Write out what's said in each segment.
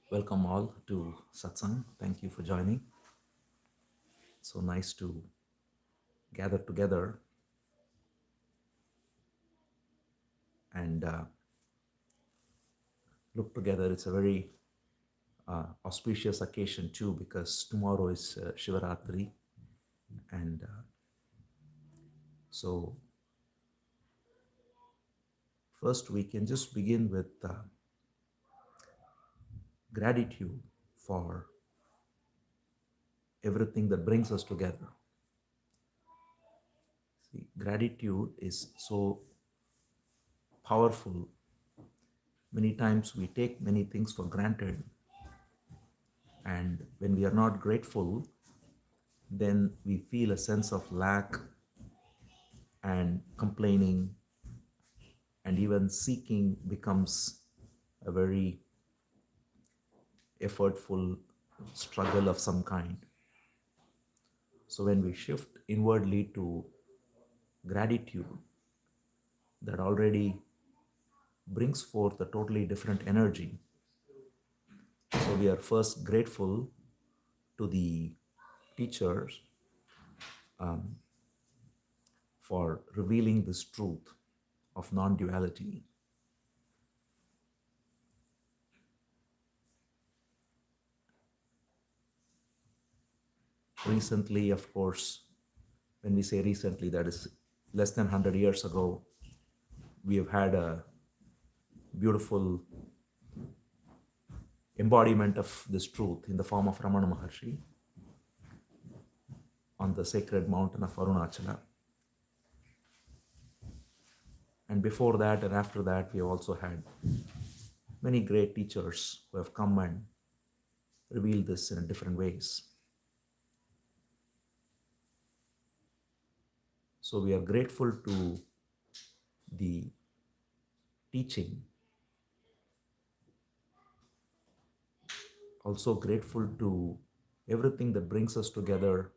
Welcome all to Satsang. Thank you for joining. So nice to gather together and look together. It's a very auspicious occasion too because tomorrow is Shivaratri. And so, first, we can just begin with gratitude for everything that brings us together. See, gratitude is so powerful. Many times we take many things for granted, and when we are not grateful, then we feel a sense of lack and complaining, and even seeking becomes a very effortful struggle of some kind. So when we shift inwardly to gratitude, that already brings forth a totally different energy. So we are first grateful to the teachers for revealing this truth of non-duality. Recently, of course, when we say recently, that is less than 100 years ago, we have had a beautiful embodiment of this truth in the form of Ramana Maharshi on the sacred mountain of Arunachala. And before that and after that, we have also had many great teachers who have come and revealed this in different ways. So we are grateful to the teaching, also grateful to everything that brings us together,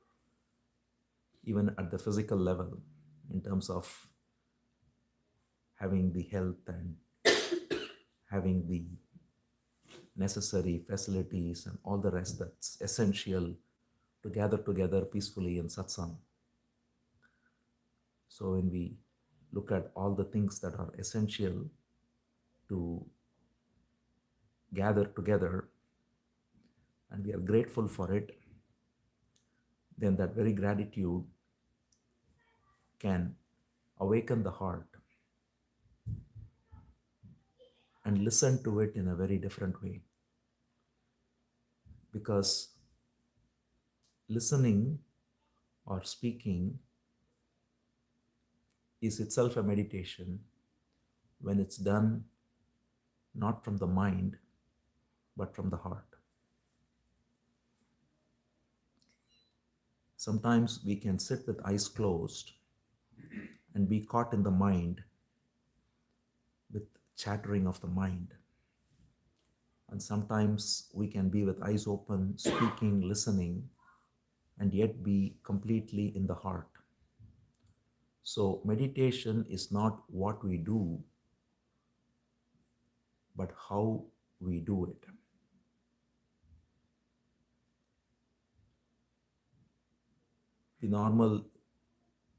even at the physical level, in terms of having the health and having the necessary facilities and all the rest that's essential to gather together peacefully in satsang. So when we look at all the things that are essential to gather together and we are grateful for it, then that very gratitude can awaken the heart and listen to it in a very different way. Because listening or speaking is itself a meditation when it's done not from the mind but from the heart. Sometimes we can sit with eyes closed and be caught in the mind with chattering of the mind. And sometimes we can be with eyes open, speaking, listening, and yet be completely in the heart. So meditation is not what we do, but how we do it. The normal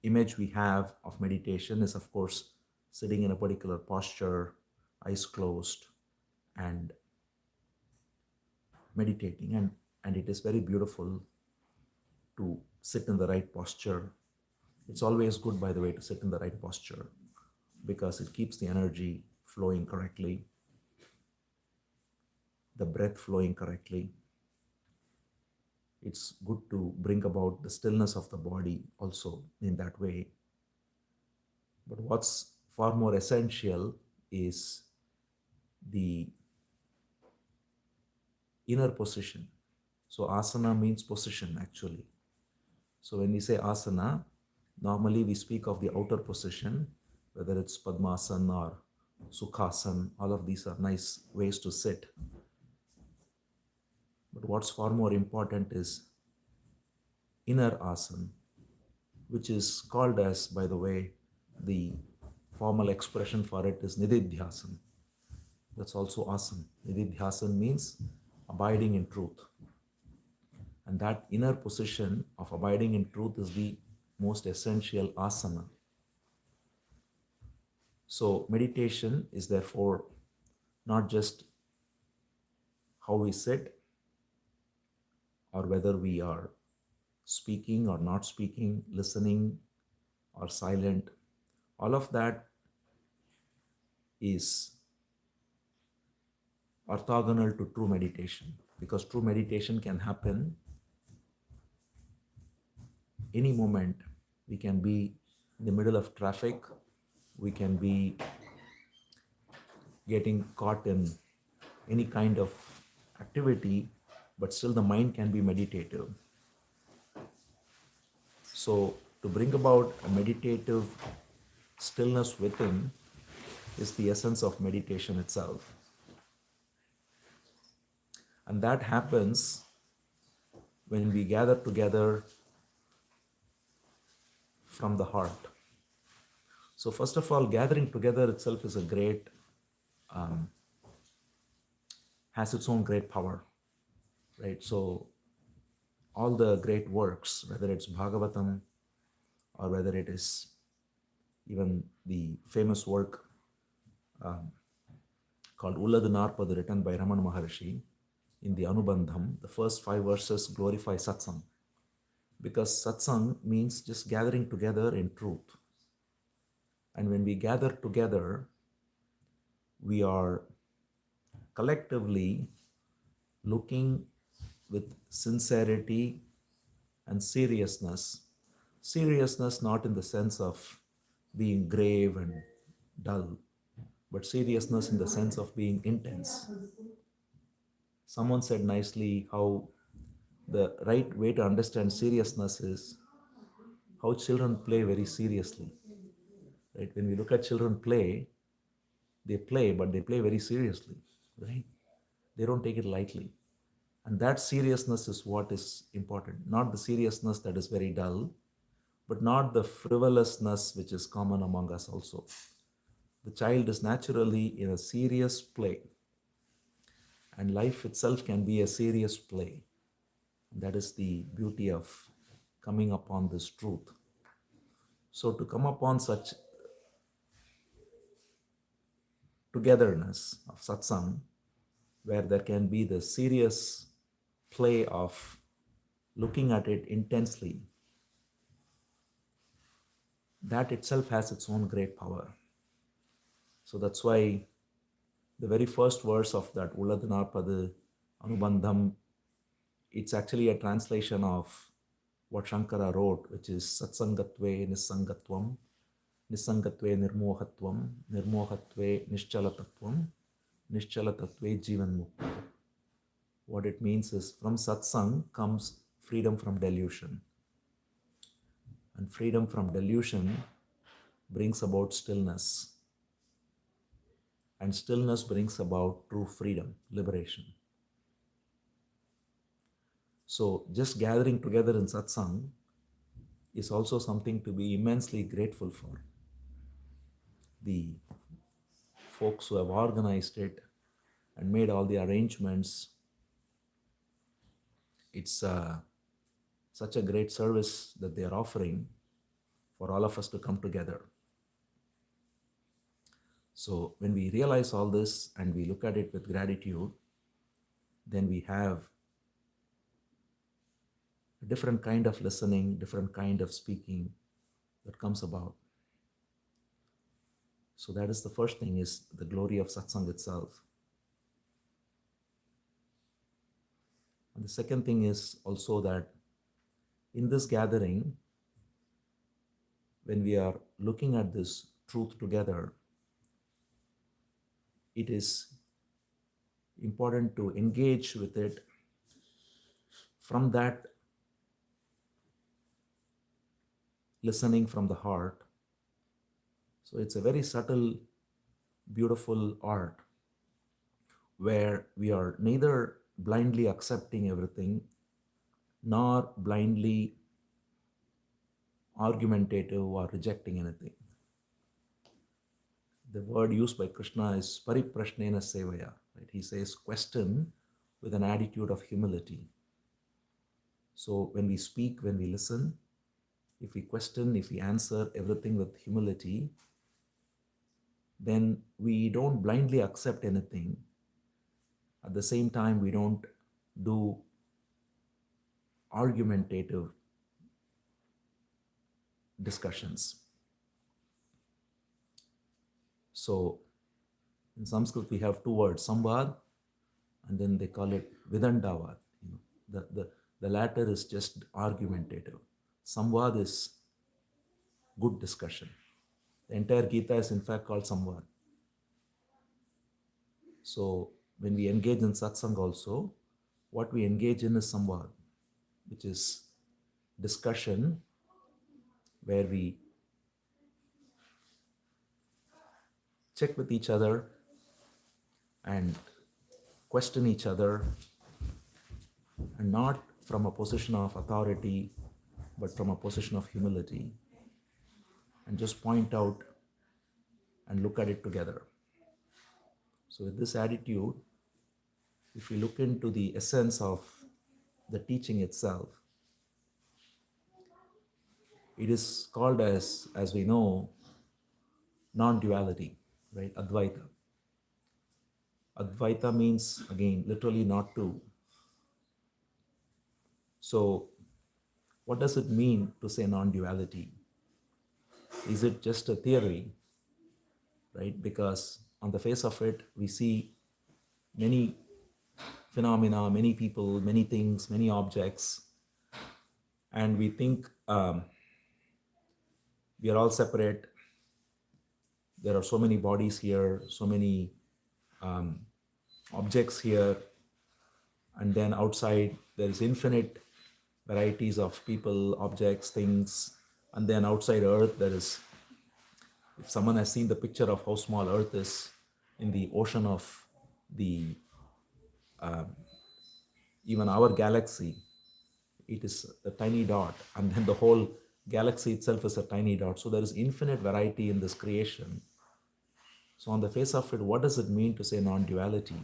image we have of meditation is, of course, sitting in a particular posture, eyes closed, and meditating. And it is very beautiful to sit in the right posture. It's always good, by the way, to sit in the right posture because it keeps the energy flowing correctly, the breath flowing correctly. It's good to bring about the stillness of the body also in that way. But what's far more essential is the inner position. So asana means position actually. So when we say asana, normally we speak of the outer position, whether it's padmasana or sukhasana. All of these are nice ways to sit. But what's far more important is inner asana, which is called as, by the way, the formal expression for it is Nididhyasana. That's also asana. Nididhyasana means abiding in truth. And that inner position of abiding in truth is the most essential asana. So, meditation is therefore not just how we sit or whether we are speaking or not speaking, listening or silent. All of that is orthogonal to true meditation, because true meditation can happen any moment. We can be in the middle of traffic, we can be getting caught in any kind of activity, but still the mind can be meditative. So, to bring about a meditative stillness within is the essence of meditation itself. And that happens when we gather together from the heart. So, first of all, gathering together itself is a great, has its own great power, right? So, all the great works, whether it's Bhagavatam or whether it is even the famous work called Ulladunarpadu, written by Ramana Maharshi, in the Anubandham, the first 5 verses glorify Satsang, because Satsang means just gathering together in truth. And when we gather together, we are collectively looking with sincerity and seriousness. Seriousness not in the sense of being grave and dull, but seriousness in the sense of being intense. Someone said nicely how the right way to understand seriousness is how children play very seriously. Right? When we look at children play, but they play very seriously. Right? They don't take it lightly. And that seriousness is what is important. Not the seriousness that is very dull, but not the frivolousness which is common among us also. The child is naturally in a serious play, and life itself can be a serious play. That is the beauty of coming upon this truth. So, to come upon such togetherness of satsang, where there can be the serious play of looking at it intensely, that itself has its own great power. So that's why the very first verse of that Ulladunarpadu Anubandham, it's actually a translation of what Shankara wrote, which is Satsangatve Nisangatvam, Nisangatve Nirmohatvam, Nirmohatve Nischalatatvam, Nischalatatve Jivanmukti. What it means is from satsang comes freedom from delusion. And freedom from delusion brings about stillness. And stillness brings about true freedom, liberation. So just gathering together in satsang is also something to be immensely grateful for. The folks who have organized it and made all the arrangements, it's such a great service that they are offering for all of us to come together. So when we realize all this and we look at it with gratitude, then we have a different kind of listening, different kind of speaking that comes about. So that is the first thing, is the glory of satsang itself. And the second thing is also that in this gathering, when we are looking at this truth together, it is important to engage with it from that listening from the heart. So it's a very subtle, beautiful art where we are neither blindly accepting everything nor blindly argumentative or rejecting anything. The word used by Krishna is pariprashnena sevaya. Right? He says, question with an attitude of humility. So when we speak, when we listen, if we question, if we answer everything with humility, then we don't blindly accept anything. At the same time, we don't do argumentative discussions. So in Sanskrit, we have two words, samvad, and then they call it vidandavad. The latter is just argumentative. Samvad is good discussion. The entire Gita is in fact called samvad. So when we engage in satsang also, what we engage in is samvad, which is discussion where we check with each other and question each other, and not from a position of authority, but from a position of humility, and just point out and look at it together. So with this attitude, if we look into the essence of the teaching itself, it is called as we know, non-duality, right? Advaita. Advaita means, again, literally not two. So what does it mean to say non-duality? Is it just a theory, right? Because on the face of it, we see many phenomena, many people, many things, many objects, and we think we are all separate. There are so many bodies here, so many objects here, and then outside there is infinite varieties of people, objects, things, and then outside Earth there is, if someone has seen the picture of how small Earth is in the ocean of the even our galaxy, it is a tiny dot, and then the whole galaxy itself is a tiny dot. So there is infinite variety in this creation. So on the face of it, what does it mean to say non-duality?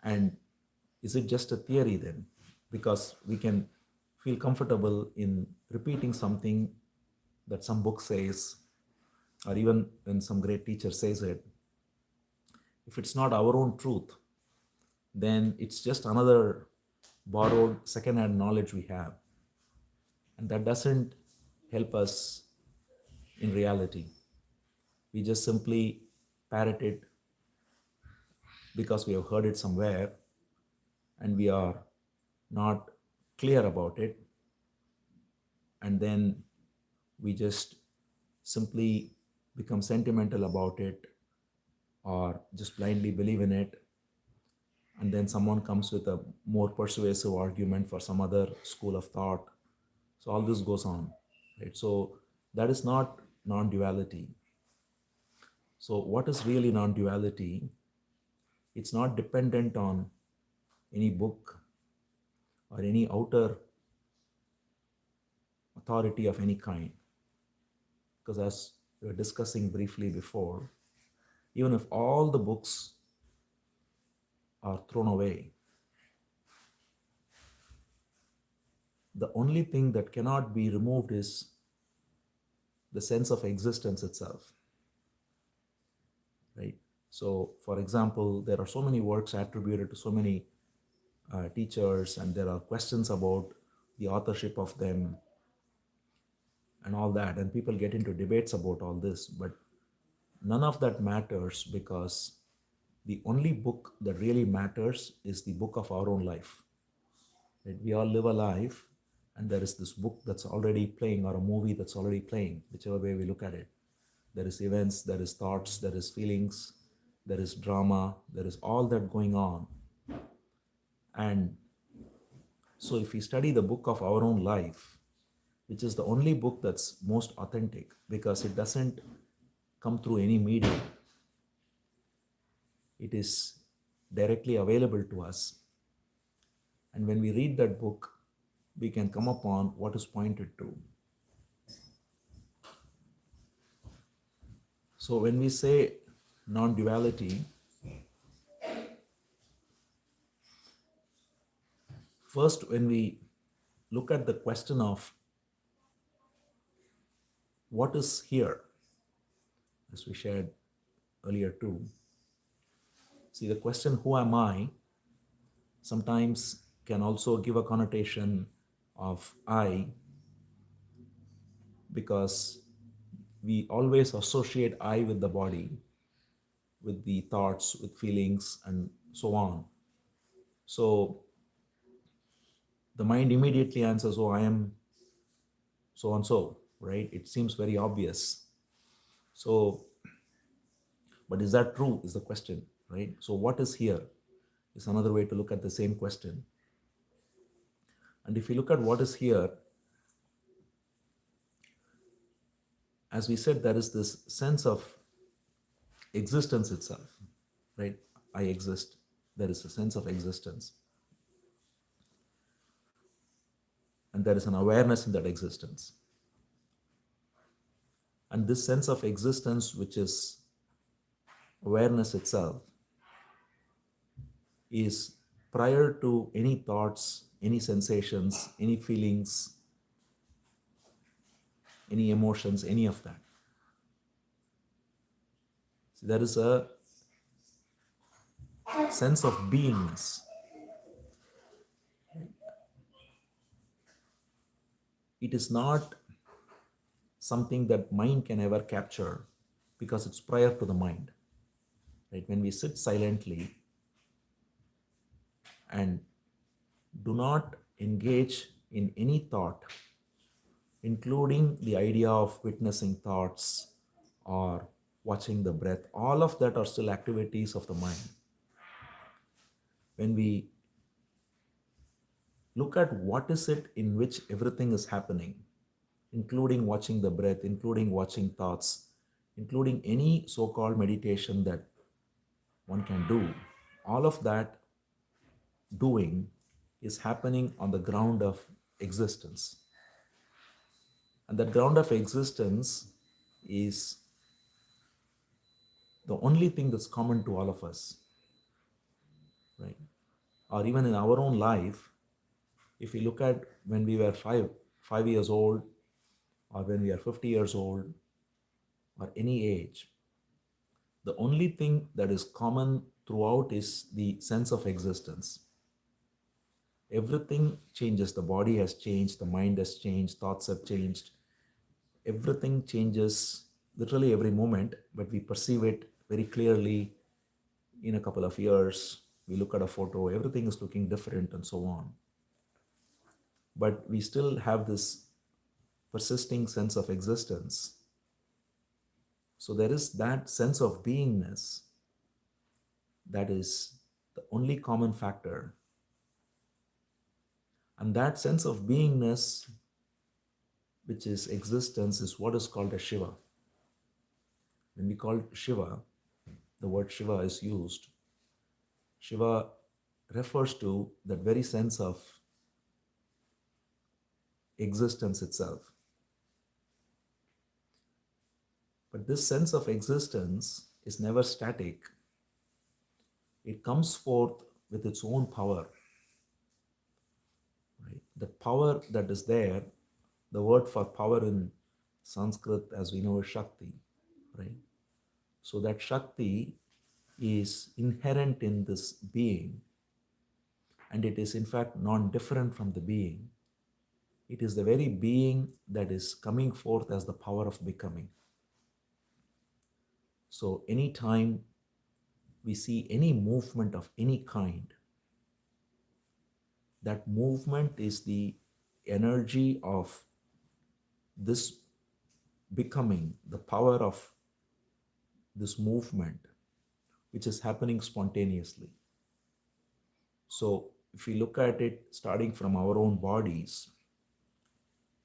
And is it just a theory then? Because we can feel comfortable in repeating something that some book says, or even when some great teacher says it. If it's not our own truth, then it's just another borrowed second-hand knowledge we have. And that doesn't help us in reality. We just simply parrot it because we have heard it somewhere and we are not clear about it. And then we just simply become sentimental about it or just blindly believe in it. And then someone comes with a more persuasive argument for some other school of thought. So all this goes on, right? So that is not non-duality. So what is really non-duality? It's not dependent on any book or any outer authority of any kind. Because as we were discussing briefly before, even if all the books are thrown away, the only thing that cannot be removed is the sense of existence itself, right? So, for example, there are so many works attributed to so many teachers, and there are questions about the authorship of them and all that, and people get into debates about all this, but none of that matters, because the only book that really matters is the book of our own life. Right? We all live a life, and there is this book that's already playing, or a movie that's already playing, whichever way we look at it. There is events, there is thoughts, there is feelings, there is drama, there is all that going on. And so if we study the book of our own life, which is the only book that's most authentic, because it doesn't come through any medium, it is directly available to us. And when we read that book, we can come upon what is pointed to. So when we say non-duality, First, when we look at the question of what is here, as we shared earlier too, see, the question, who am I, sometimes can also give a connotation of I, because we always associate I with the body, with the thoughts, with feelings, and so on. So the mind immediately answers, oh, I am so and so, right? It seems very obvious. So, but is that true, is the question, right? So, what is here is another way to look at the same question. And if you look at what is here, as we said, there is this sense of existence itself, right? I exist. There is a sense of existence. And there is an awareness in that existence. And this sense of existence, which is awareness itself, is prior to any thoughts, any sensations, any feelings, any emotions, any of that. So there is a sense of beingness. It is not something that mind can ever capture because it's prior to the mind. Right? When we sit silently and do not engage in any thought, including the idea of witnessing thoughts or watching the breath, all of that are still activities of the mind. When we look at what is it in which everything is happening, including watching the breath, including watching thoughts, including any so-called meditation that one can do, all of that doing is happening on the ground of existence. And that ground of existence is the only thing that's common to all of us, right? Or even in our own life, if we look at when we were 5 years old, or when we are 50 years old, or any age, the only thing that is common throughout is the sense of existence. Everything changes. The body has changed, the mind has changed, thoughts have changed. Everything changes literally every moment, but we perceive it very clearly in a couple of years. We look at a photo, everything is looking different and so on. But we still have this persisting sense of existence. So there is that sense of beingness that is the only common factor. And that sense of beingness, which is existence, is what is called a Shiva. When we call Shiva, the word Shiva is used. Shiva refers to that very sense of existence itself. But this sense of existence is never static. It comes forth with its own power. Right? The power that is there, the word for power in Sanskrit, as we know, is Shakti. Right? So that Shakti is inherent in this being, and it is in fact non-different from the being. It is the very being that is coming forth as the power of becoming. So anytime we see any movement of any kind, that movement is the energy of this becoming, the power of this movement, which is happening spontaneously. So if we look at it starting from our own bodies,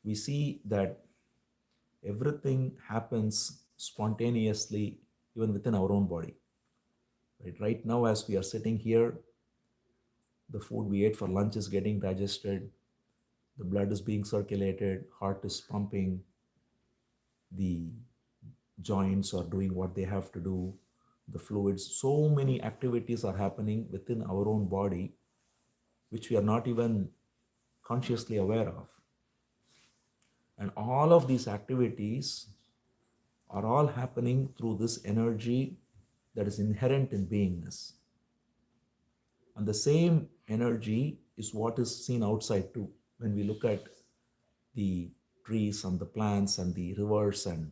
we see that everything happens spontaneously even within our own body. Right now, as we are sitting here, the food we ate for lunch is getting digested, the blood is being circulated, heart is pumping, the joints are doing what they have to do, the fluids, so many activities are happening within our own body which we are not even consciously aware of. And all of these activities are all happening through this energy that is inherent in beingness. And the same energy is what is seen outside too. When we look at the trees and the plants and the rivers and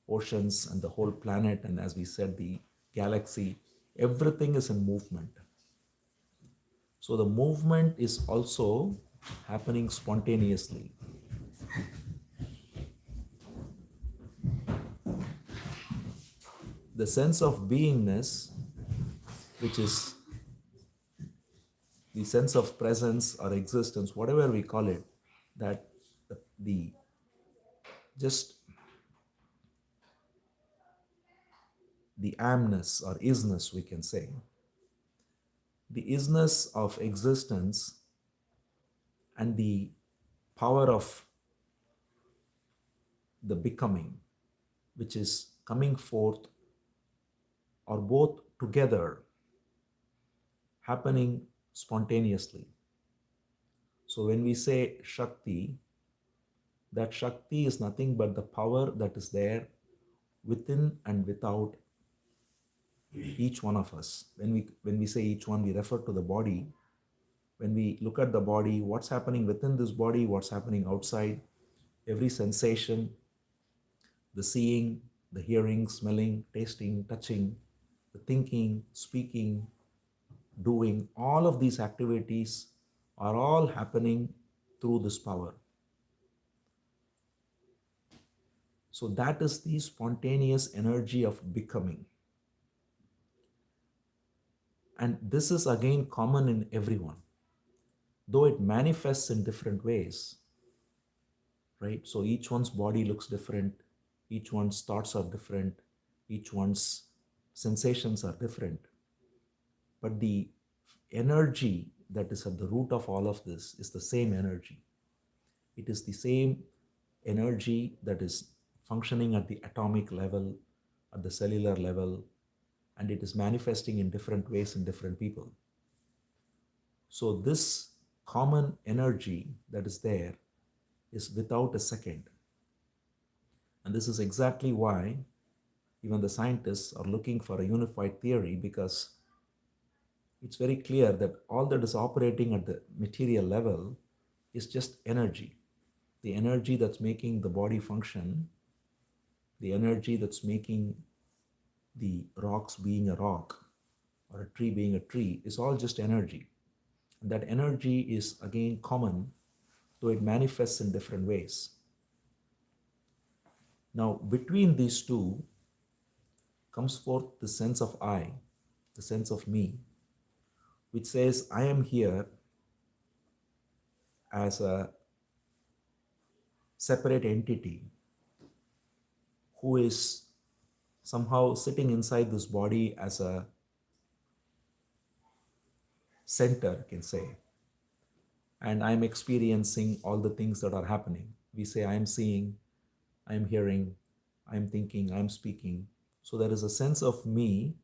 oceans and the whole planet, and as we said, the galaxy, everything is in movement. So the movement is also happening spontaneously. The sense of beingness, which is the sense of presence or existence, whatever we call it, that the just the amness or is-ness, we can say, the is-ness of existence and the power of the becoming, which is coming forth, are both together happening spontaneously. So when we say Shakti, that Shakti is nothing but the power that is there within and without each one of us. When we say each one, we refer to the body. When we look at the body, what's happening within this body, what's happening outside, every sensation, the seeing, the hearing, smelling, tasting, touching, the thinking, speaking, doing, all of these activities are all happening through this power. So that is the spontaneous energy of becoming. And this is again common in everyone, though it manifests in different ways, right? So each one's body looks different, each one's thoughts are different, each one's sensations are different. But the energy that is at the root of all of this is the same energy. It is the same energy that is functioning at the atomic level, at the cellular level, and it is manifesting in different ways in different people. So this common energy that is there is without a second. And this is exactly why even the scientists are looking for a unified theory, because it's very clear that all that is operating at the material level is just energy. The energy that's making the body function, the energy that's making the rocks being a rock or a tree being a tree, is all just energy. And that energy is again common, though it manifests in different ways. Now, between these two comes forth the sense of I, the sense of me, which says, I am here as a separate entity who is somehow sitting inside this body as a center, you can say. And I'm experiencing all the things that are happening. We say, I'm seeing, I'm hearing, I'm thinking, I'm speaking. So there is a sense of me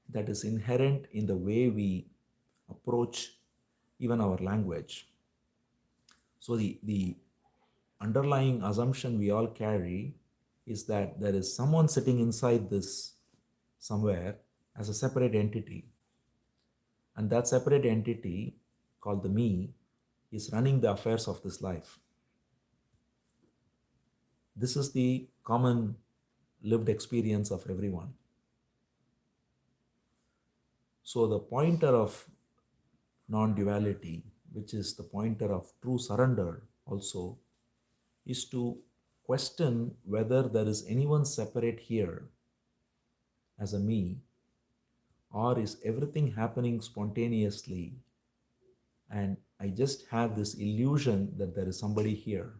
that is inherent in the way we approach even our language. So the underlying assumption we all carry is that there is someone sitting inside this somewhere as a separate entity. And that separate entity, called the me, is running the affairs of this life. This is the common lived experience of everyone. So the pointer of non-duality, which is the pointer of true surrender also, is to question whether there is anyone separate here as a me, or is everything happening spontaneously and I just have this illusion that there is somebody here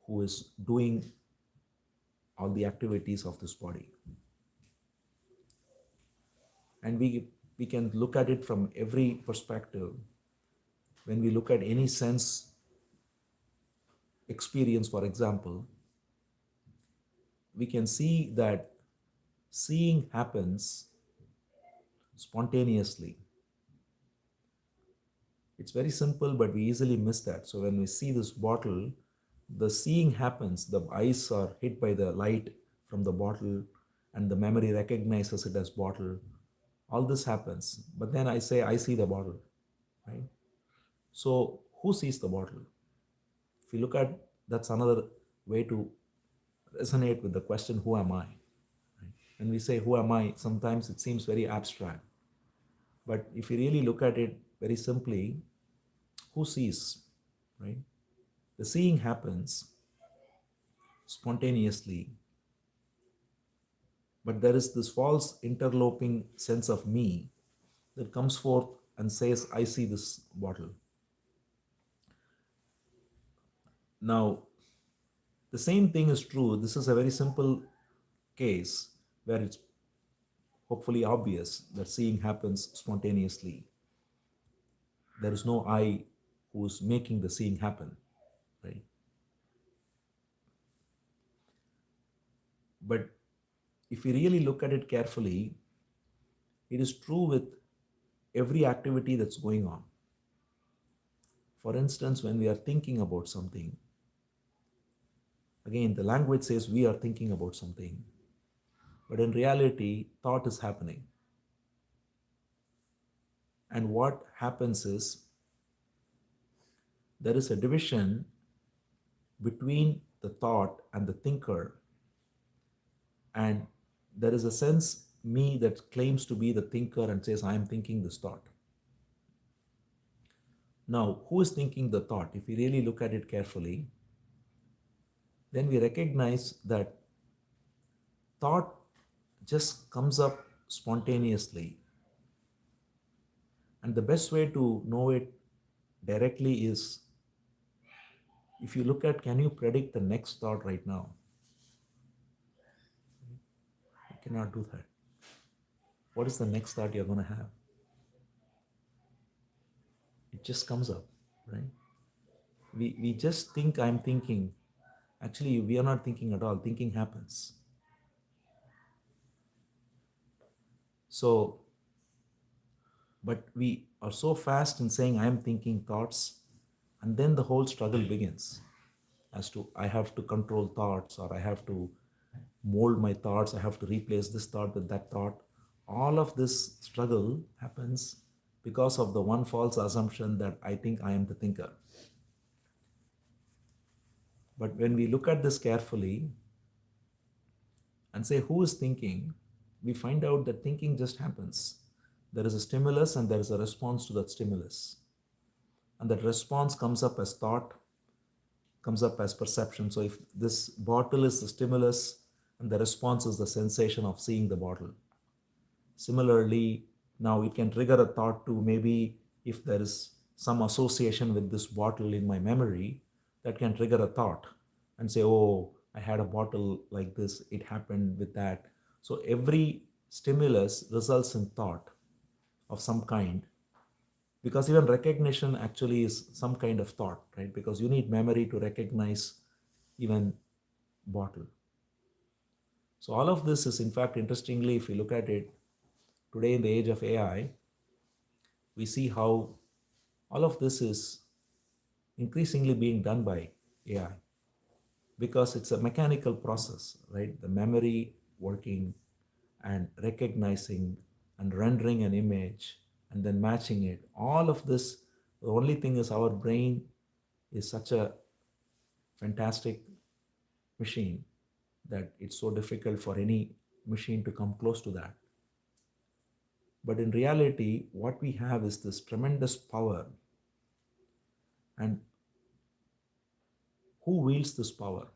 who is doing all the activities of this body. And we can look at it from every perspective. When we look at any sense experience, for example, we can see that seeing happens spontaneously. It's very simple, but we easily miss that. So when we see this bottle, the seeing happens. The eyes are hit by the light from the bottle, and the memory recognizes it as bottle. All this happens. But then I say, I see the bottle, right? So who sees the bottle? If you look at, that's another way to resonate with the question, who am I? Right? When we say, who am I, sometimes it seems very abstract. But if you really look at it very simply, who sees, right? The seeing happens spontaneously, but there is this false interloping sense of me that comes forth and says, I see this bottle. Now, the same thing is true. This is a very simple case where it's hopefully obvious that seeing happens spontaneously. There is no I who's making the seeing happen, right? But if we really look at it carefully, it is true with every activity that's going on. For instance, when we are thinking about something, again, the language says we are thinking about something, but in reality, thought is happening. And what happens is there is a division between the thought and the thinker, and there is a sense me that claims to be the thinker and says, I am thinking this thought. Now, who is thinking the thought? If we really look at it carefully, then we recognize that thought just comes up spontaneously. And the best way to know it directly is if you look at, can you predict the next thought right now? You cannot do that. What is the next thought you're going to have? It just comes up, right? We just think I'm thinking. Actually, we are not thinking at all. Thinking happens. So, but we are so fast in saying I am thinking thoughts, and then the whole struggle begins as to I have to control thoughts, or I have to mold my thoughts, I have to replace this thought with that thought. All of this struggle happens because of the one false assumption that I think I am the thinker. But when we look at this carefully and say who is thinking, we find out that thinking just happens. There is a stimulus and there is a response to that stimulus. And that response comes up as thought, comes up as perception. So if this bottle is the stimulus and the response is the sensation of seeing the bottle. Similarly, now it can trigger a thought to maybe if there is some association with this bottle in my memory, that can trigger a thought and say, oh, I had a bottle like this, it happened with that. So every stimulus results in thought of some kind, because even recognition actually is some kind of thought, right? Because you need memory to recognize even bottle. So all of this is, in fact, interestingly, if you look at it today in the age of AI, we see how all of this is increasingly being done by AI because it's a mechanical process, right? The memory working and recognizing and rendering an image and then matching it. All of this, the only thing is our brain is such a fantastic machine that it's so difficult for any machine to come close to that. But in reality, what we have is this tremendous power. And who wields this power?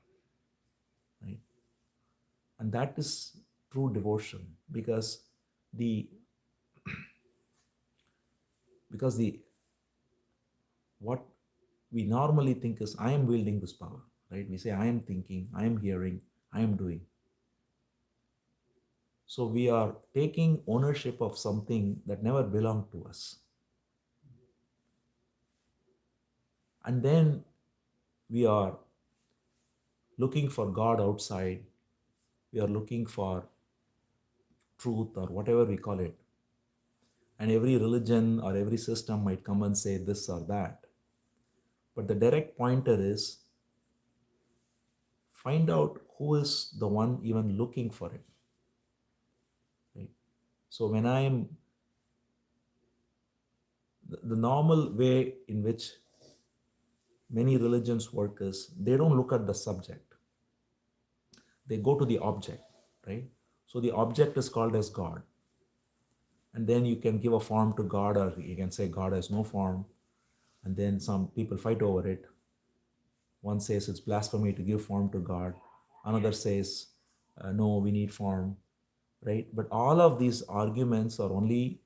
Right? And that is true devotion, because the what we normally think is I am wielding this power, right? We say I am thinking, I am hearing, I am doing. So we are taking ownership of something that never belonged to us. And then we are looking for God outside. We are looking for truth or whatever we call it. And every religion or every system might come and say this or that. But the direct pointer is find out who is the one even looking for it. Right? So when I'm the normal way in which many religions work is they don't look at the subject, they go to the object, right? So the object is called as God, and then you can give a form to God, or you can say God has no form, and then some people fight over it. One says it's blasphemy to give form to God, another says no, we need form, right? But all of these arguments are only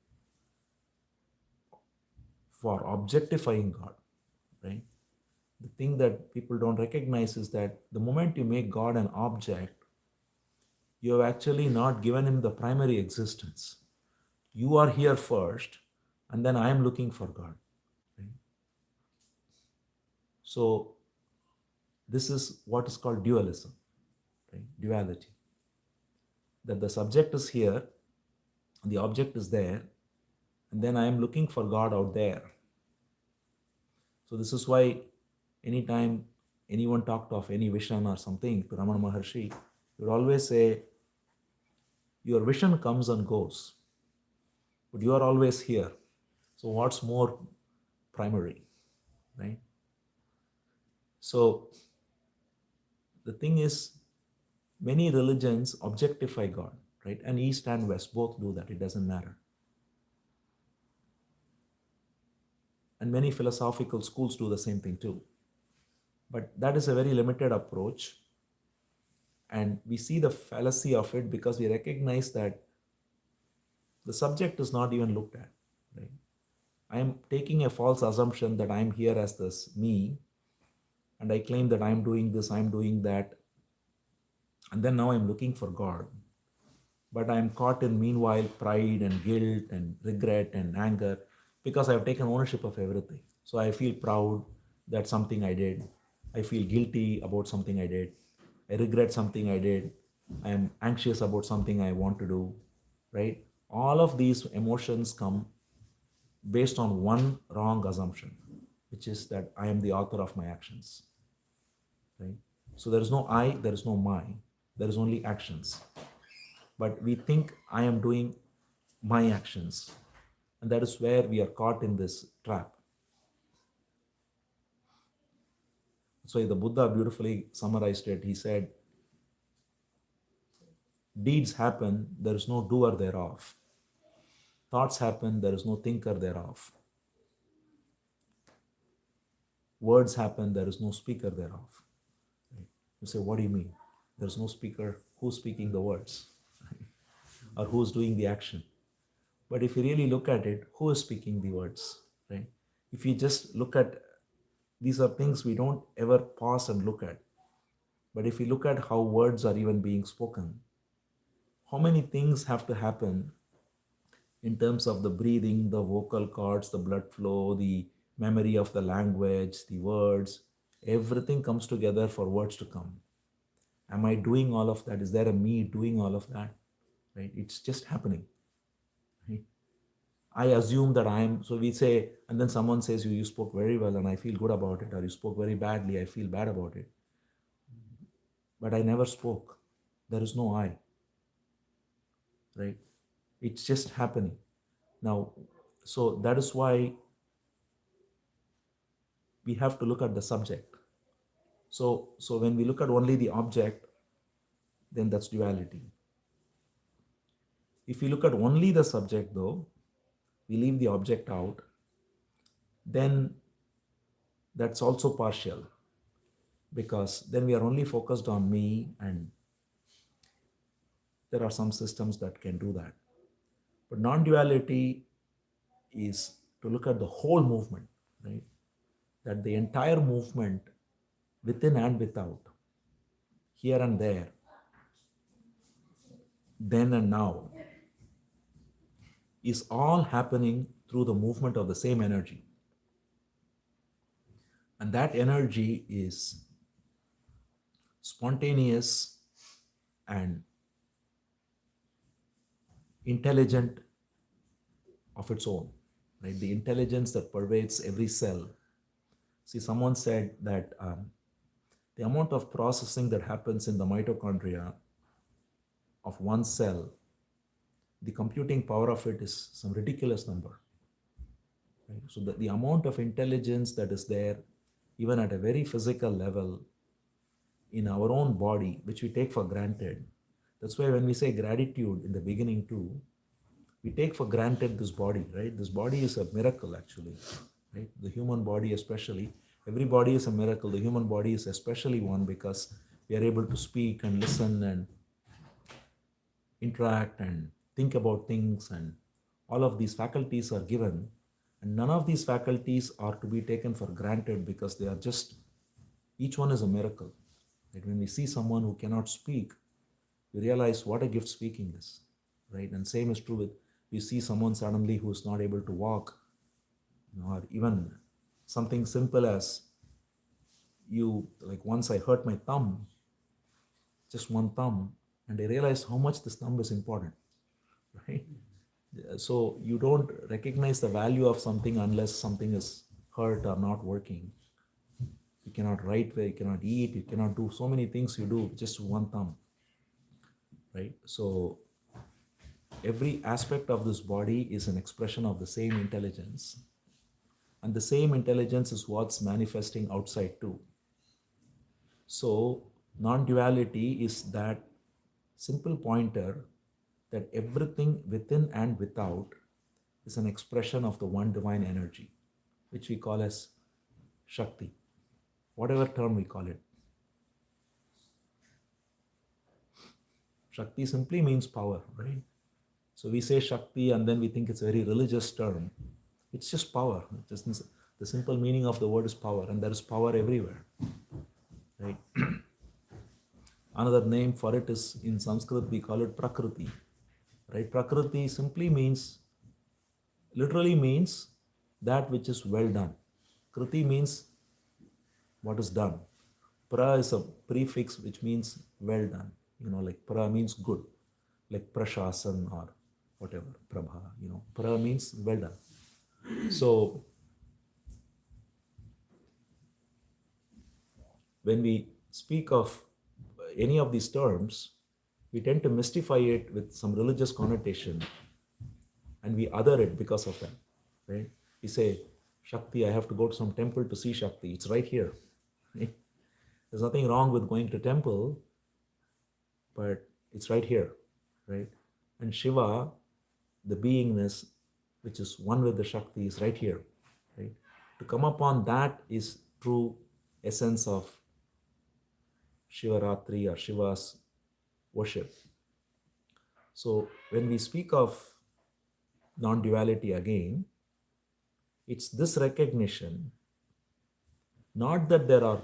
for objectifying God, right? The thing that people don't recognize is that the moment you make God an object, you have actually not given him the primary existence. You are here first, and then I am looking for God. Right? So this is what is called dualism, right? Duality. That the subject is here, the object is there, and then I am looking for God out there. So this is why anytime anyone talked of any vision or something to Ramana Maharshi, he would always say, your vision comes and goes, but you are always here. So what's more primary, right? So the thing is, many religions objectify God, right? And East and West both do that. It doesn't matter. And many philosophical schools do the same thing too. But that is a very limited approach. And we see the fallacy of it because we recognize that the subject is not even looked at, right? I am taking a false assumption that I'm here as this me, and I claim that I'm doing this, I'm doing that, and then now I'm looking for God. But I'm caught in meanwhile pride and guilt and regret and anger because I've taken ownership of everything. So I feel proud that something I did. I feel guilty about something I did. I regret something I did. I am anxious about something I want to do, right? All of these emotions come based on one wrong assumption, which is that I am the author of my actions, right? So there is no I, there is no my, there is only actions. But we think I am doing my actions. And that is where we are caught in this trap. So the Buddha beautifully summarized it. He said, deeds happen, there is no doer thereof. Thoughts happen, there is no thinker thereof. Words happen, there is no speaker thereof. Right? You say, what do you mean? There's no speaker. Who's speaking the words? Or who's doing the action? But if you really look at it, who is speaking the words? Right? If you just look at, these are things we don't ever pause and look at. But if you look at how words are even being spoken, how many things have to happen in terms of the breathing, the vocal cords, the blood flow, the memory of the language, the words, everything comes together for words to come. Am I doing all of that? Is there a me doing all of that? Right? It's just happening. Right? I assume that so we say, and then someone says, you spoke very well and I feel good about it, or you spoke very badly, I feel bad about it. But I never spoke. There is no I, right? It's just happening. Now, so that is why we have to look at the subject. So when we look at only the object, then that's duality. If we look at only the subject though, we leave the object out, then that's also partial, because then we are only focused on me, and there are some systems that can do that. But non-duality is to look at the whole movement, right? That the entire movement, within and without, here and there, then and now, is all happening through the movement of the same energy. And that energy is spontaneous and intelligent of its own, right? The intelligence that pervades every cell. See, someone said that the amount of processing that happens in the mitochondria of one cell, the computing power of it is some ridiculous number. Right? So the amount of intelligence that is there, even at a very physical level, in our own body, which we take for granted. That's why when we say gratitude in the beginning too, we take for granted this body, right? This body is a miracle actually, right? The human body especially. Every body is a miracle. The human body is especially one because we are able to speak and listen and interact and think about things, and all of these faculties are given, and none of these faculties are to be taken for granted because they are just, each one is a miracle. Right? When we see someone who cannot speak, we realize what a gift speaking is, right? And same is true with, we see someone suddenly who is not able to walk, or even something simple as, you, like once I hurt my thumb, just one thumb, and I realized how much this thumb is important, right? So you don't recognize the value of something unless something is hurt or not working. You cannot write well, you cannot eat, you cannot do so many things you do just one thumb, right? So every aspect of this body is an expression of the same intelligence, and the same intelligence is what's manifesting outside too. So non-duality is that simple pointer that everything within and without is an expression of the one divine energy, which we call as Shakti, whatever term we call it. Shakti simply means power, right? So we say Shakti and then we think it's a very religious term. It's just power. It's just, the simple meaning of the word is power, and there is power everywhere, right? Another name for it is, in Sanskrit we call it Prakriti, right? Prakriti simply means, literally means that which is well done. Kriti means what is done. Pra is a prefix which means well done. Like pra means good, like prashasan or whatever, prabha, pra means well done. So when we speak of any of these terms, we tend to mystify it with some religious connotation, and we other it because of that, right? We say, Shakti, I have to go to some temple to see Shakti. It's right here. Right? There's nothing wrong with going to temple, but it's right here, right? And Shiva, the beingness, which is one with the Shakti, is right here, right? To come upon that is true essence of Shivaratri or Shiva's worship. So when we speak of non-duality again, it's this recognition, not that there are,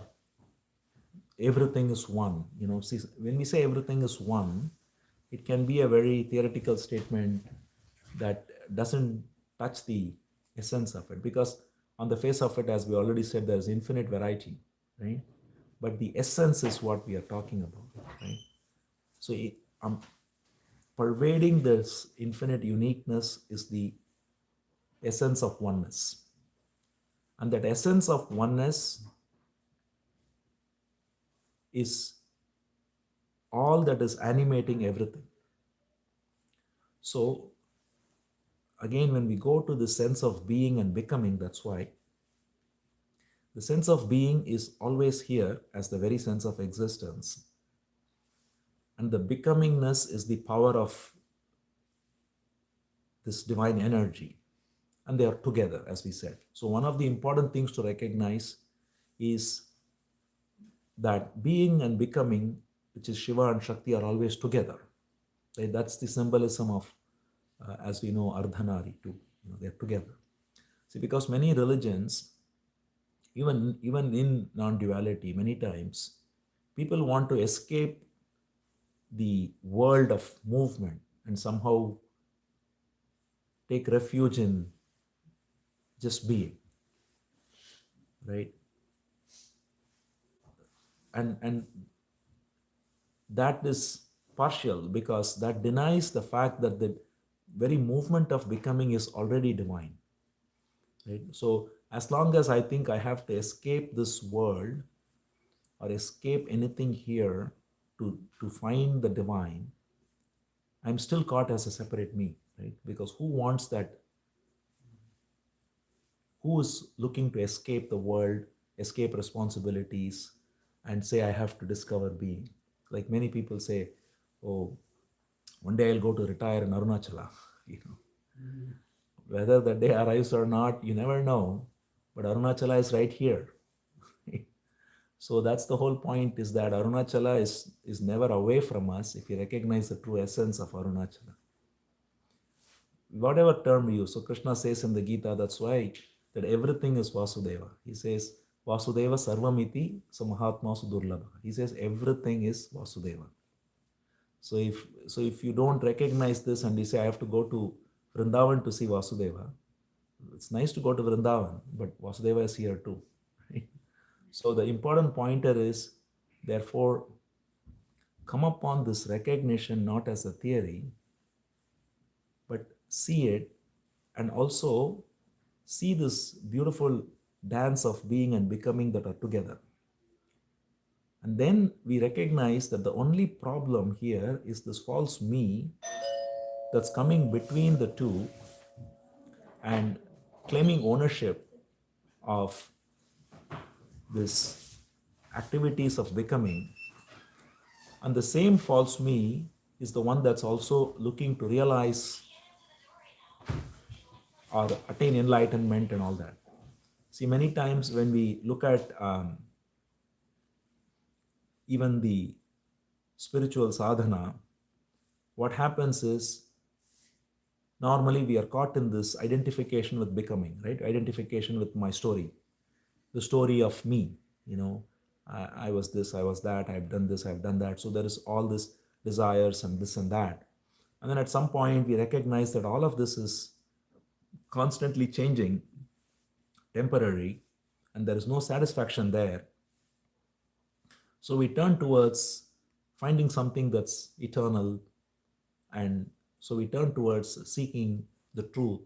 everything is one. See, when we say everything is one, it can be a very theoretical statement that doesn't touch the essence of it, because on the face of it, as we already said, there's infinite variety, right? But the essence is what we are talking about, right? So pervading this infinite uniqueness is the essence of oneness. And that essence of oneness is all that is animating everything. So again, when we go to the sense of being and becoming, that's why the sense of being is always here as the very sense of existence. And the becomingness is the power of this divine energy. And they are together, as we said. So one of the important things to recognize is that being and becoming, which is Shiva and Shakti, are always together. Right? That's the symbolism of, as we know, Ardhanari too. They're together. See, because many religions, even in non-duality, many times, people want to escape the world of movement and somehow take refuge in just being, right? And that is partial, because that denies the fact that very movement of becoming is already divine, right? So as long as I think I have to escape this world or escape anything here to find the divine, I'm still caught as a separate me, right? Because who wants that? Who is looking to escape the world, escape responsibilities, and say, I have to discover being? Like many people say, oh, one day I'll go to retire in Arunachala. You know, whether the day arrives or not, you never know. But Arunachala is right here. So that's the whole point, is that Arunachala is never away from us if we recognize the true essence of Arunachala. Whatever term we use. So Krishna says in the Gita, that's why that everything is Vasudeva. He says, Vasudeva Sarvamiti Samahatma Sudurlabha. He says everything is Vasudeva. So if you don't recognize this and you say, I have to go to Vrindavan to see Vasudeva, it's nice to go to Vrindavan, but Vasudeva is here too. Right? So the important pointer is, therefore, come upon this recognition not as a theory, but see it, and also see this beautiful dance of being and becoming that are together. And then we recognize that the only problem here is this false me that's coming between the two and claiming ownership of this activities of becoming. And the same false me is the one that's also looking to realize or attain enlightenment and all that. See, many times when we look at even the spiritual sadhana, what happens is normally we are caught in this identification with becoming, right? Identification with my story, the story of me, you know, I was this, I was that, I've done this, I've done that. So there is all this desires and this and that. And then at some point we recognize that all of this is constantly changing, temporary, and there is no satisfaction there. So we turn towards finding something that's eternal, and so we turn towards seeking the truth,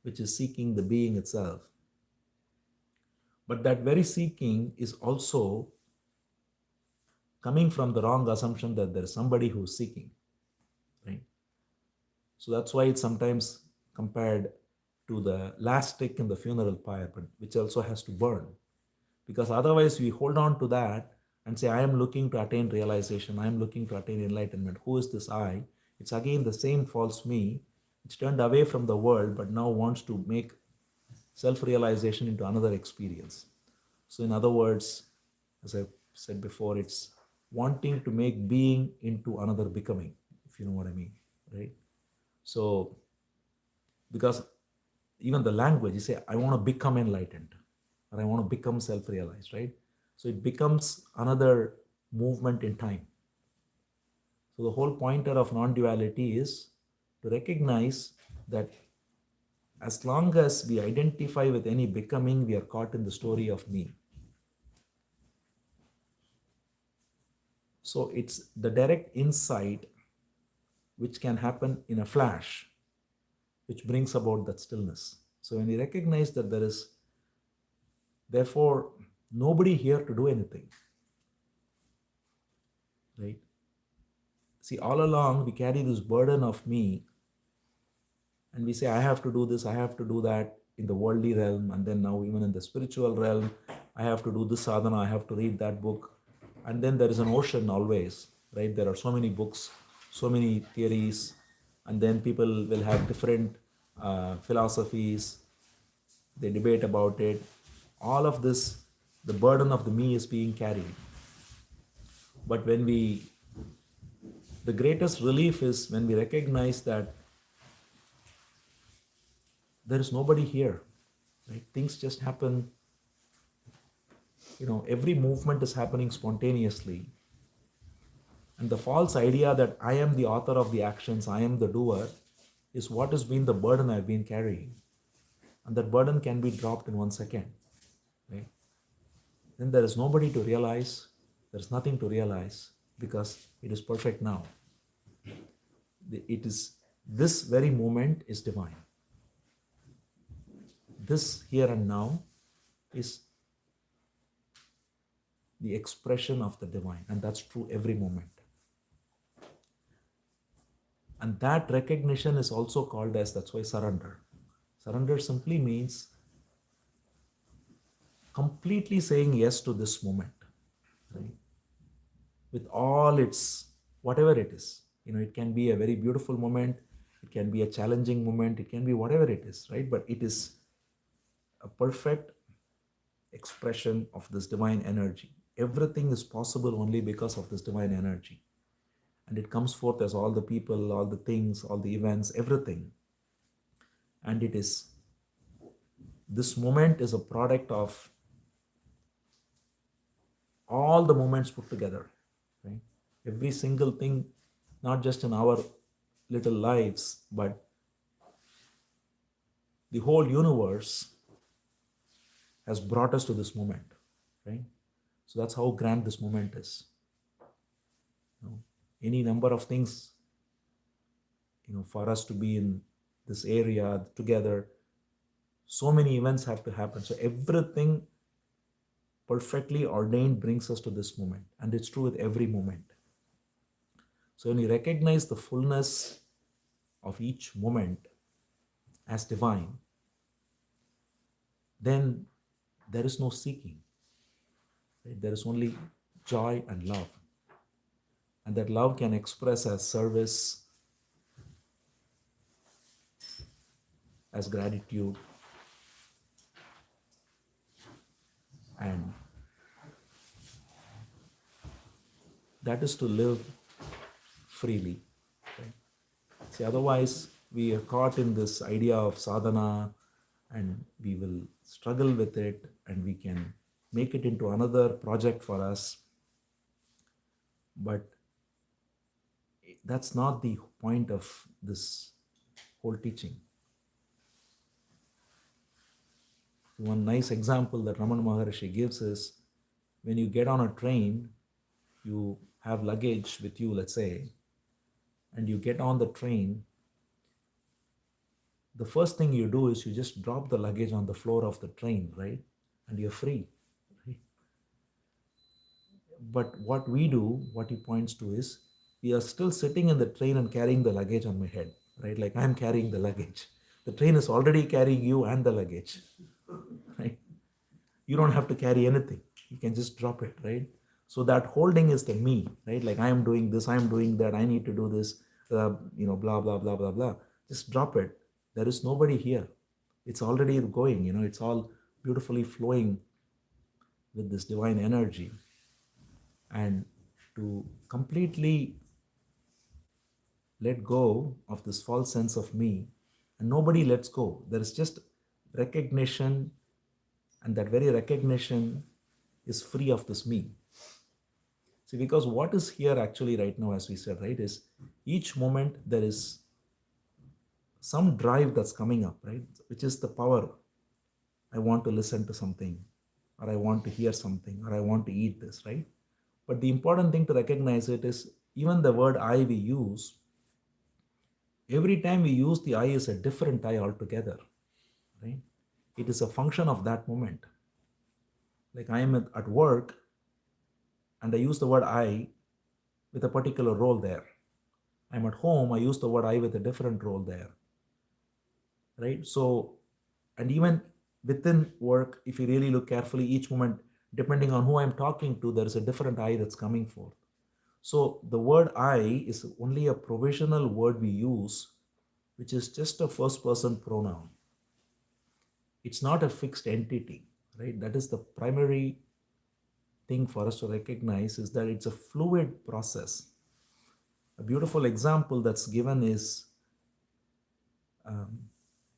which is seeking the being itself. But that very seeking is also coming from the wrong assumption that there is somebody who's seeking, right? So that's why it's sometimes compared to the last stick in the funeral pyre, but which also has to burn. Because otherwise we hold on to that and say, I am looking to attain realization, I am looking to attain enlightenment. Who is this I? It's again the same false me, which turned away from the world but now wants to make self-realization into another experience. So in other words, as I said before, it's wanting to make being into another becoming, if you know what I mean, right? So, because even the language, you say, I want to become enlightened, or I want to become self-realized, right? So it becomes another movement in time. So the whole pointer of non-duality is to recognize that as long as we identify with any becoming, we are caught in the story of me. So it's the direct insight which can happen in a flash, which brings about that stillness. So when we recognize that there is, therefore, nobody here to do anything, right? See, all along we carry this burden of me, and we say, I have to do this, I have to do that in the worldly realm, and then now even in the spiritual realm, I have to do this sadhana, I have to read that book. And then there is an ocean always, right? There are so many books, so many theories, and then people will have different philosophies, they debate about it. All of this, the burden of the me is being carried. But when the greatest relief is when we recognize that there is nobody here, right? Things just happen, every movement is happening spontaneously. And the false idea that I am the author of the actions, I am the doer, is what has been the burden I've been carrying. And that burden can be dropped in 1 second, right? Then there is nobody to realize, there's nothing to realize, because it is perfect now. It is This very moment is divine. This here and now is the expression of the divine, and that's true every moment. And that recognition is also called as, that's why, surrender. Surrender simply means completely saying yes to this moment, right? With all its, whatever it is. It can be a very beautiful moment, it can be a challenging moment, it can be whatever it is, right? But it is a perfect expression of this divine energy. Everything is possible only because of this divine energy. And it comes forth as all the people, all the things, all the events, everything. And it is, this moment is a product of all the moments put together, right? Every single thing, not just in our little lives, but the whole universe has brought us to this moment, right? So that's how grand this moment is. Any number of things, for us to be in this area together, so many events have to happen. So everything perfectly ordained brings us to this moment. And it's true with every moment. So when you recognize the fullness of each moment as divine, then there is no seeking. Right? There is only joy and love. And that love can express as service, as gratitude, and that is to live freely. Right? See, otherwise we are caught in this idea of sadhana, and we will struggle with it, and we can make it into another project for us. But that's not the point of this whole teaching. One nice example that Ramana Maharshi gives is, when you get on a train, you have luggage with you, let's say, and you get on the train, the first thing you do is you just drop the luggage on the floor of the train, right? And you're free. Right? But what we do, what he points to is, we are still sitting in the train and carrying the luggage on my head, right? Like I'm carrying the luggage. The train is already carrying you and the luggage, right? You don't have to carry anything. You can just drop it, right? So that holding is the me, right? Like I am doing this, I am doing that, I need to do this, blah, blah, blah, blah, blah. Just drop it. There is nobody here. It's already going, it's all beautifully flowing with this divine energy. And to completely let go of this false sense of me, and nobody lets go. There is just recognition, and that very recognition is free of this me. See, because what is here actually right now, as we said, right, is each moment there is some drive that's coming up, right, which is the power. I want to listen to something, or I want to hear something, or I want to eat this, right? But the important thing to recognize it is, even the word I we use, every time we use the I is a different I altogether, right? It is a function of that moment. Like I am at work, and I use the word I with a particular role there. I'm at home, I use the word I with a different role there, right? So, and even within work, if you really look carefully, each moment, depending on who I'm talking to, there is a different I that's coming forth. So the word I is only a provisional word we use, which is just a first person pronoun. It's not a fixed entity, right? That is the primary thing for us to recognize, is that it's a fluid process. A beautiful example that's given is,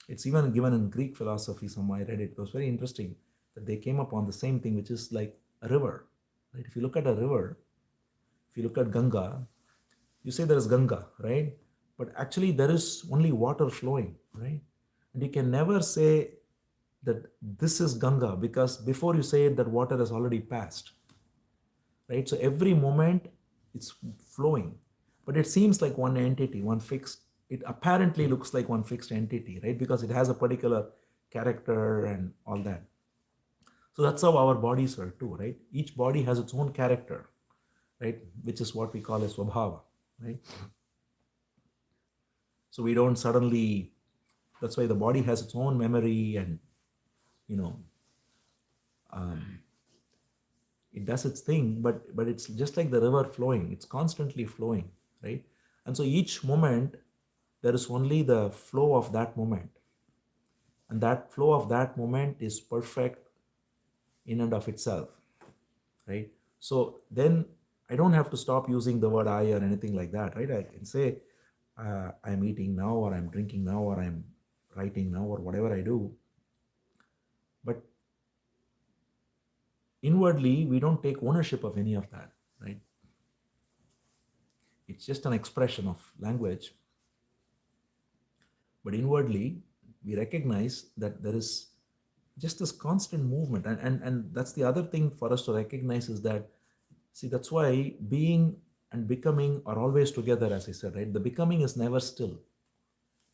it's even given in Greek philosophy. Somewhere I read it. It was very interesting that they came upon the same thing, which is like a river. Right? If you look at a river, if you look at Ganga, you say there is Ganga, right? But actually there is only water flowing, right? And you can never say that this is Ganga, because before you say it, that water has already passed, right? So every moment it's flowing, but it seems like one entity, one fixed it apparently looks like one fixed entity, right? Because it has a particular character and all that. So that's how our bodies are too, right? Each body has its own character, right? Which is what we call as swabhava, right? So we don't suddenly, that's why the body has its own memory and, you know, it does its thing, but it's just like the river flowing. It's constantly flowing, right? And so each moment, there is only the flow of that moment. And that flow of that moment is perfect in and of itself, right? So then I don't have to stop using the word I or anything like that, right? I can say I'm eating now, or I'm drinking now, or I'm writing now, or whatever I do. But inwardly, we don't take ownership of any of that, right? It's just an expression of language. But inwardly, we recognize that there is just this constant movement. And that's the other thing for us to recognize is that, see, that's why being and becoming are always together, as I said, right? The becoming is never still.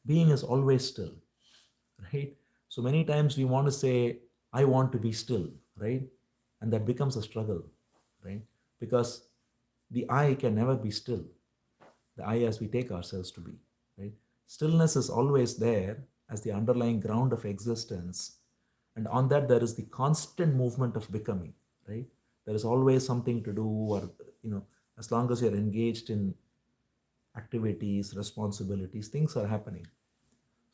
Being is always still, right? So many times we want to say, I want to be still, right? And that becomes a struggle, right? Because the I can never be still. The I as we take ourselves to be, right? Stillness is always there as the underlying ground of existence. And on that, there is the constant movement of becoming, right? There is always something to do, or, as long as you're engaged in activities, responsibilities, things are happening.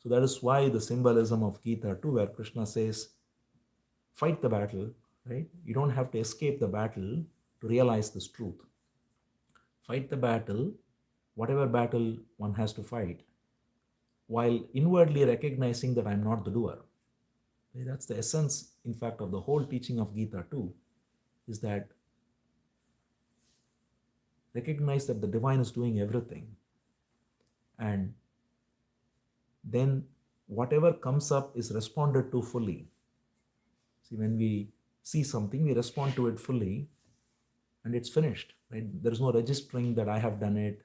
So that is why the symbolism of Gita too, where Krishna says, fight the battle, right? You don't have to escape the battle to realize this truth. Fight the battle, whatever battle one has to fight, while inwardly recognizing that I'm not the doer. That's the essence, in fact, of the whole teaching of Gita too, is that recognize that the divine is doing everything. And then whatever comes up is responded to fully. See, when we see something, we respond to it fully and it's finished, right? There's no registering that I have done it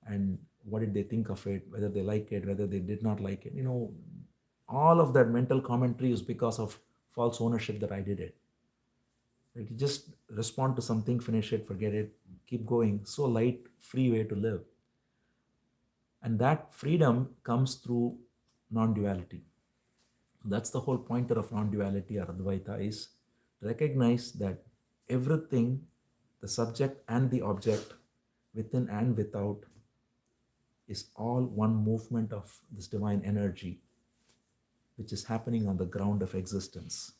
and what did they think of it, whether they like it, whether they did not like it. All of that mental commentary is because of false ownership that I did it. Right? You just respond to something, finish it, forget it, keep going. So light, free way to live. And that freedom comes through non-duality. That's the whole pointer of non-duality or Advaita, is recognize that everything, the subject and the object, within and without, is all one movement of this divine energy, which is happening on the ground of existence,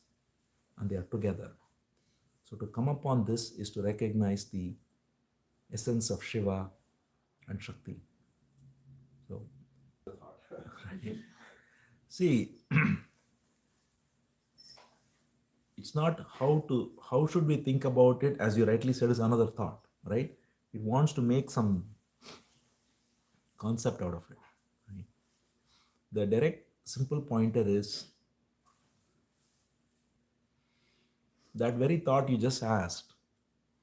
and they are together. So to come upon this is to recognize the essence of Shiva and Shakti. So, see, it's not how should we think about it, as you rightly said, is another thought, right? It wants to make some concept out of it. Right? The direct, simple pointer is that very thought you just asked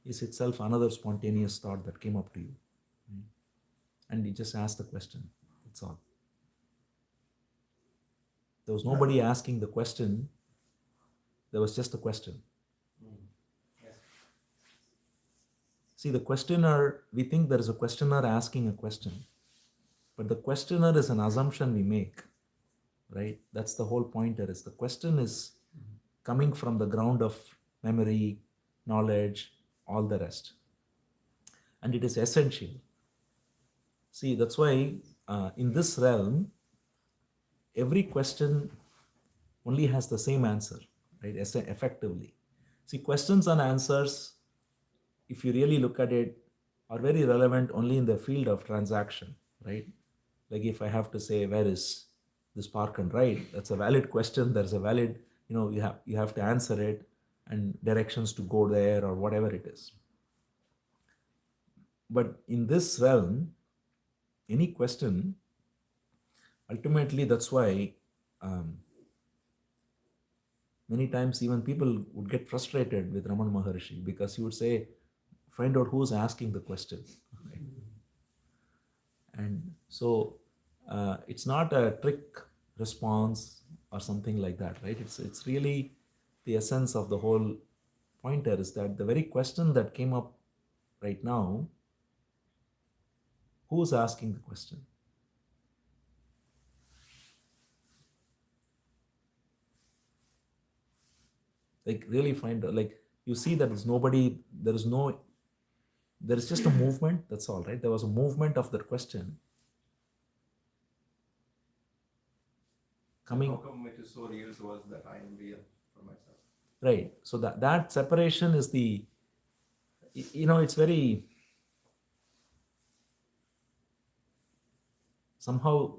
is itself another spontaneous thought that came up to you. Right? And you just asked the question. That's all. There was nobody asking the question. There was just a question. See, the questioner, we think there is a questioner asking a question. But the questioner is an assumption we make, right? That's the whole pointer. Is the question is coming from the ground of memory, knowledge, all the rest. And it is essential. See, that's why in this realm, every question only has the same answer, right? Effectively. See, questions and answers, if you really look at it, are very relevant only in the field of transaction, right? Like if I have to say, where is this park and ride? That's a valid question. There's a valid, you have to answer it and directions to go there or whatever it is. But in this realm, any question, ultimately, that's why many times even people would get frustrated with Raman Maharshi, because he would say, find out who's asking the question. Right? And so It's not a trick response or something like that, right? It's really the essence of the whole pointer is that the very question that came up right now, who's asking the question? Like really find like you see that there's nobody, there is just a movement, that's all, right? There was a movement of that question coming. How come it is so real to us that I am real for myself? Right. So that separation is the, it's very somehow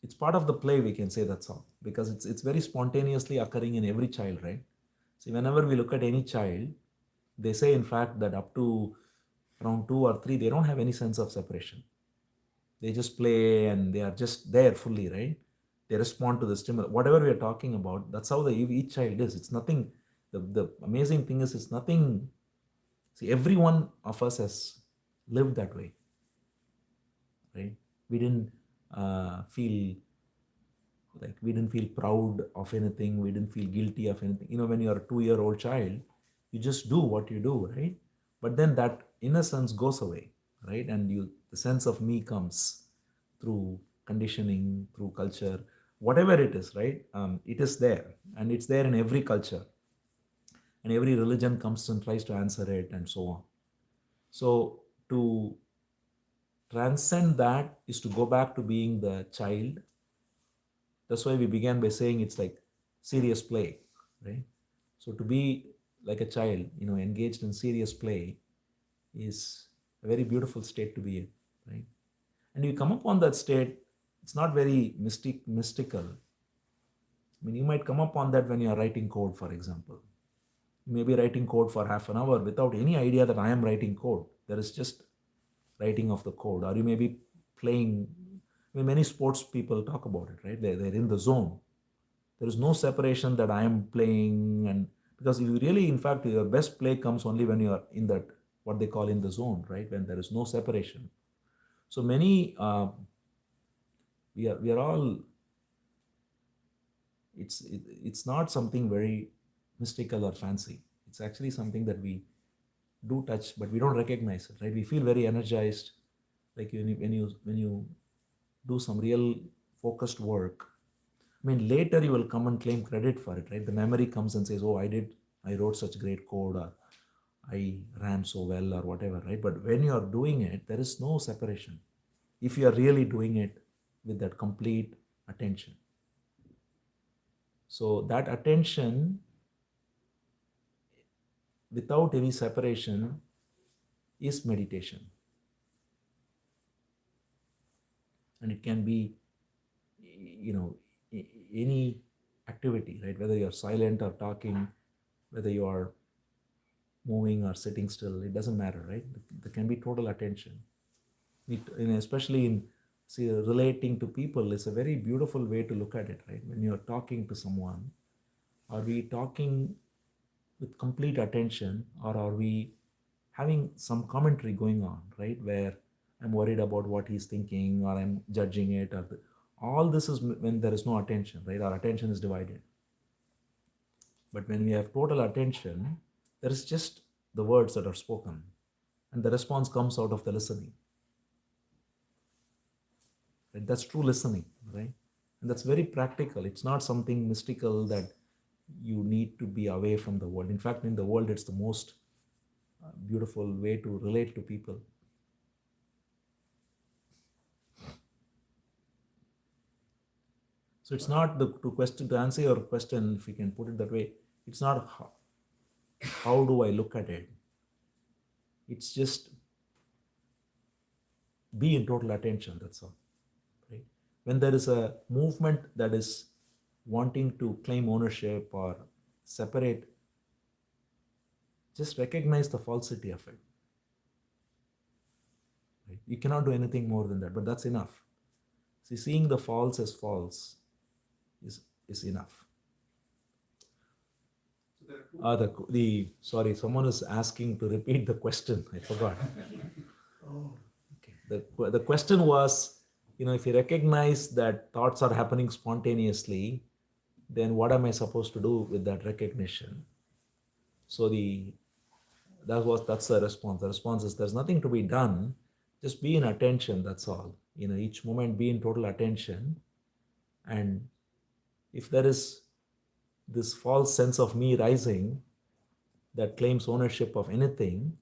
it's part of the play, we can say, that's all, because it's very spontaneously occurring in every child, right? See, whenever we look at any child, they say in fact that up to around 2 or 3 they don't have any sense of separation. They just play and they are just there fully, right? They respond to the stimulus, whatever we are talking about. That's how each child is. It's nothing. The amazing thing is it's nothing. See, every one of us has lived that way, right? We didn't feel like we didn't feel proud of anything. We didn't feel guilty of anything. When you're a 2-year-old child, you just do what you do, right? But then that innocence goes away, right? And the sense of me comes through conditioning, through culture, whatever it is, right? It is there, and it's there in every culture, and every religion comes and tries to answer it, and so on. So to transcend that is to go back to being the child. That's why we began by saying it's like serious play, right? So to be like a child, engaged in serious play is a very beautiful state to be in, right? And you come upon that state, it's not very mystical. I mean, you might come upon that when you are writing code, for example. You may be writing code for half an hour without any idea that I am writing code. There is just writing of the code. Or you may be playing. I mean, many sports people talk about it, right? They're in the zone. There is no separation that I am playing, and because if you really, in fact, your best play comes only when you are in that what they call in the zone, right? When there is no separation. So many, we are all. It's not something very mystical or fancy. It's actually something that we do touch, but we don't recognize it, right? We feel very energized, like when you do some real focused work. I mean, later you will come and claim credit for it, right? The memory comes and says, "Oh, I wrote such great code, or I ran so well, or whatever," right? But when you are doing it, there is no separation. If you are really doing it with that complete attention, so that attention without any separation is meditation, and it can be, any activity, right? Whether you're silent or talking, whether you are moving or sitting still, it doesn't matter, right? There can be total attention. Especially in, see, relating to people is a very beautiful way to look at it, right? When you're talking to someone, are we talking with complete attention, or are we having some commentary going on, right? Where I'm worried about what he's thinking, or I'm judging it, all this is when there is no attention, right? Our attention is divided. But when we have total attention, there is just the words that are spoken, and the response comes out of the listening. Right? That's true listening, right? And that's very practical. It's not something mystical that you need to be away from the world. In fact, in the world, it's the most beautiful way to relate to people. So it's not to answer your question, if you can put it that way. It's not how do I look at it. It's just be in total attention. That's all. Right? When there is a movement that is wanting to claim ownership or separate, just recognize the falsity of it. Right? You cannot do anything more than that, but that's enough. See, seeing the false as false is enough. Sorry, someone is asking to repeat the question. I forgot. Okay. The question was, If you recognize that thoughts are happening spontaneously, then what am I supposed to do with that recognition? So that's the response. The response is there's nothing to be done. Just be in attention. That's all. Each moment be in total attention. And if there is this false sense of me rising that claims ownership of anything,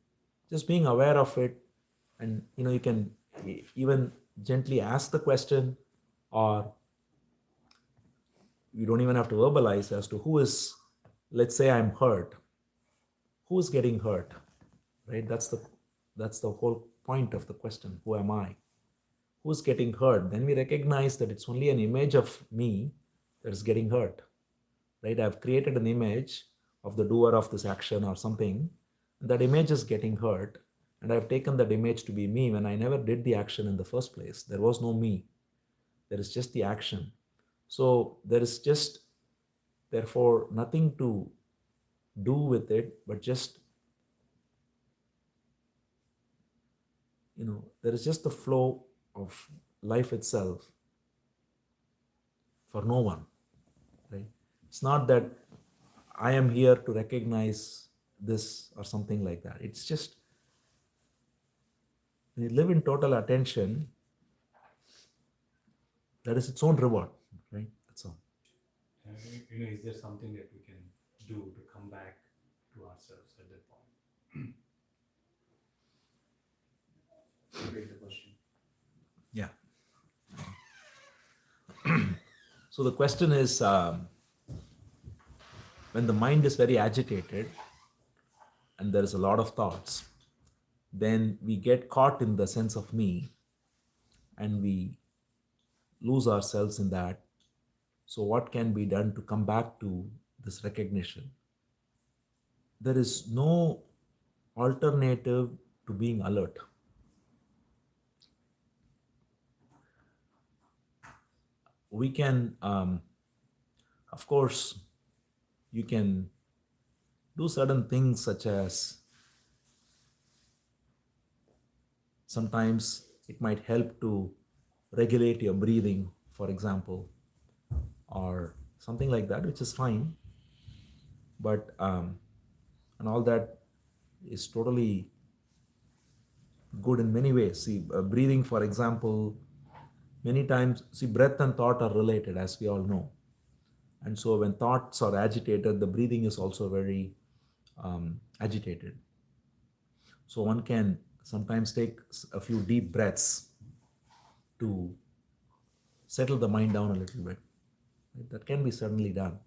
just being aware of it, and you can even gently ask the question, or you don't even have to verbalize as to who is, let's say I'm hurt, who is getting hurt, right? That's the whole point of the question. Who am I? Who's getting hurt? Then we recognize that it's only an image of me that is getting hurt, right? I've created an image of the doer of this action or something, and that image is getting hurt, and I've taken that image to be me when I never did the action in the first place. There was no me. There is just the action. So there is just, therefore, nothing to do with it, but just, there is just the flow of life itself for no one, right? It's not that I am here to recognize this or something like that. It's just, when you live in total attention, that is its own reward, right? That's all. Is there something that we can do to come back to ourselves at that point? Repeat the question. Yeah. So the question is, when the mind is very agitated and there is a lot of thoughts, then we get caught in the sense of me and we lose ourselves in that. So, what can be done to come back to this recognition? There is no alternative to being alert. We can, of course, you can do certain things, such as sometimes it might help to regulate your breathing, for example, or something like that, which is fine. But and all that is totally good in many ways. See, breathing, for example, many times, see, breath and thought are related, as we all know. And so when thoughts are agitated, the breathing is also very agitated. So one can sometimes take a few deep breaths to settle the mind down a little bit. Right? That can be certainly done.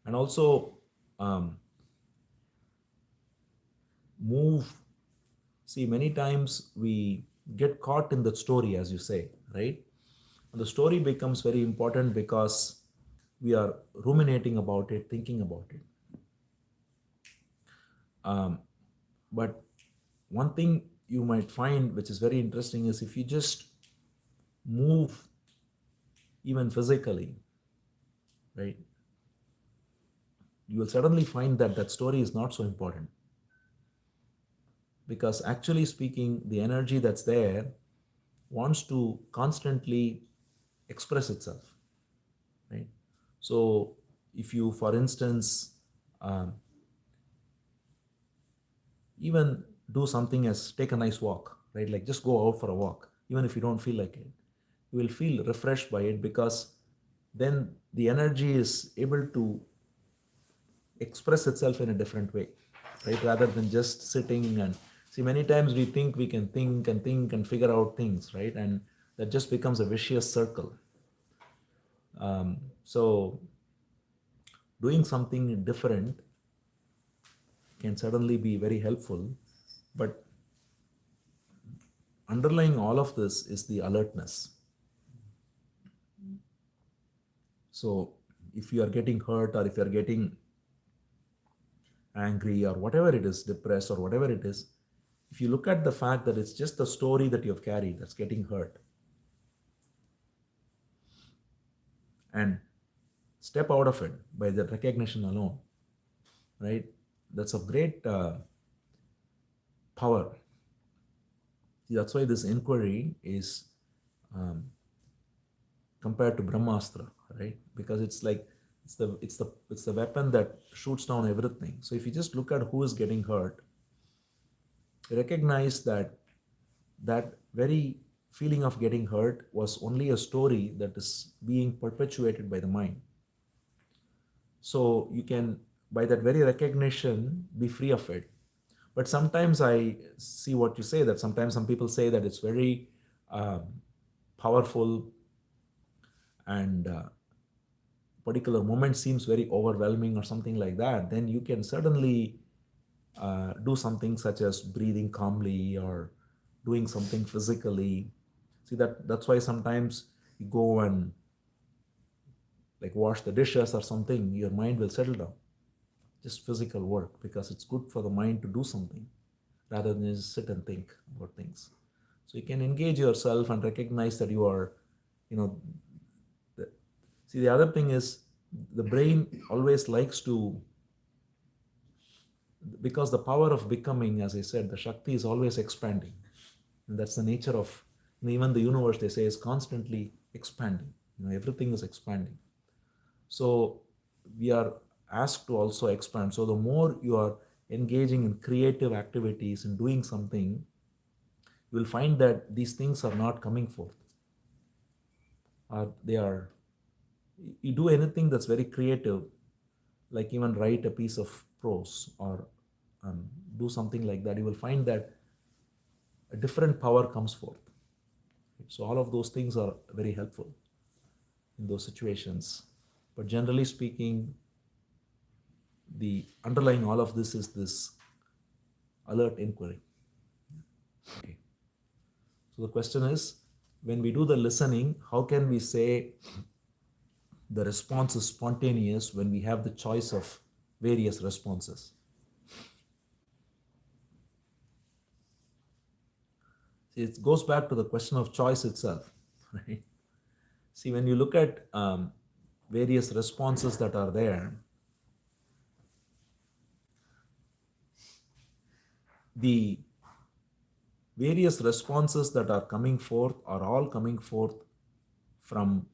And also move. See, many times we get caught in the story, as you say, right? And the story becomes very important because we are ruminating about it, thinking about it. But one thing you might find which is very interesting is if you just move even physically, right, you will suddenly find that that story is not so important. Because actually speaking, the energy that's there wants to constantly express itself, right? So if you, for instance, even do something as take a nice walk, right? Like just go out for a walk, even if you don't feel like it, you will feel refreshed by it, because then the energy is able to express itself in a different way, right? Rather than just sitting and see, many times we think we can think and figure out things, right? And that just becomes a vicious circle. So doing something different can certainly be very helpful, but underlying all of this is the alertness. So if you are getting hurt, or if you are getting angry, or whatever it is, depressed or whatever it is, if you look at the fact that it's just the story that you've carried that's getting hurt, and step out of it by that recognition alone, right? That's of great power. See, that's why this inquiry is compared to Brahmastra, right? Because it's like it's the weapon that shoots down everything. So if you just look at who is getting hurt, recognize that that very feeling of getting hurt was only a story that is being perpetuated by the mind. So you can, by that very recognition, be free of it. But sometimes I see what you say, that sometimes some people say that it's very um, powerful, and particular moment seems very overwhelming or something like that. Then you can certainly do something such as breathing calmly or doing something physically. See, that's why sometimes you go and like wash the dishes or something, your mind will settle down. Just physical work, because it's good for the mind to do something rather than just sit and think about things. So you can engage yourself and recognize that you are, you know, the, see, the other thing is the brain always likes to, because the power of becoming, as I said, the Shakti is always expanding. And that's the nature of, even the universe, they say, is constantly expanding. Everything is expanding. So we are asked to also expand. So the more you are engaging in creative activities and doing something, you will find that these things are not coming forth. They are, you do anything that's very creative, like even write a piece of prose or do something like that, you will find that a different power comes forth. So all of those things are very helpful in those situations. But generally speaking, the underlying all of this is this alert inquiry. Okay. So the question is, when we do the listening, how can we say the response is spontaneous when we have the choice of various responses? See, it goes back to the question of choice itself, right? See, when you look at various responses that are there, the various responses that are coming forth are all coming forth from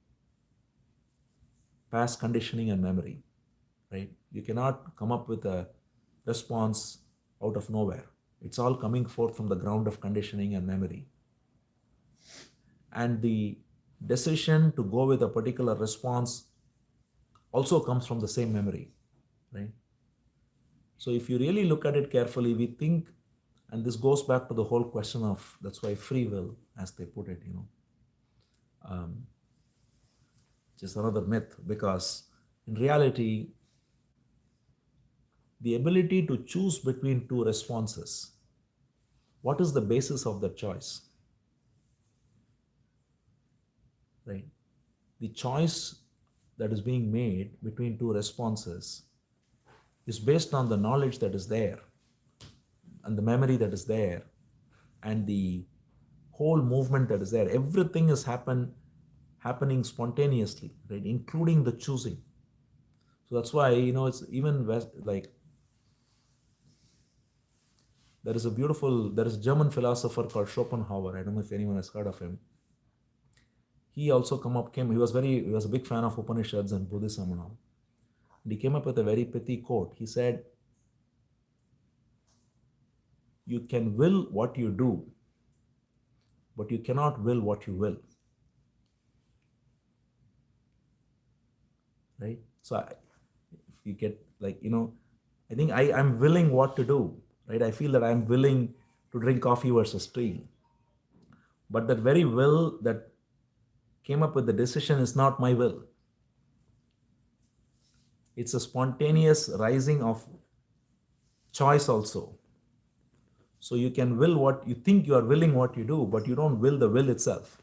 past conditioning and memory, right? You cannot come up with a response out of nowhere. It's all coming forth from the ground of conditioning and memory. And the decision to go with a particular response also comes from the same memory, right? So if you really look at it carefully, we think, and this goes back to the whole question of, that's why free will, as they put it, just another myth, because in reality, the ability to choose between two responses, what is the basis of the choice? Right? The choice that is being made between two responses is based on the knowledge that is there and the memory that is there and the whole movement that is there. Everything is happening spontaneously, right? Including the choosing. So that's why, it's even like, there is a German philosopher called Schopenhauer. I don't know if anyone has heard of him. He also he was a big fan of Upanishads and Buddhism and all. And he came up with a very pithy quote. He said, you can will what you do, but you cannot will what you will. Right? So if you get like, I think I'm willing what to do, right? I feel that I'm willing to drink coffee versus tea. But that very will that came up with the decision is not my will. It's a spontaneous rising of choice also. So you can will what you think you are willing what you do, but you don't will the will itself.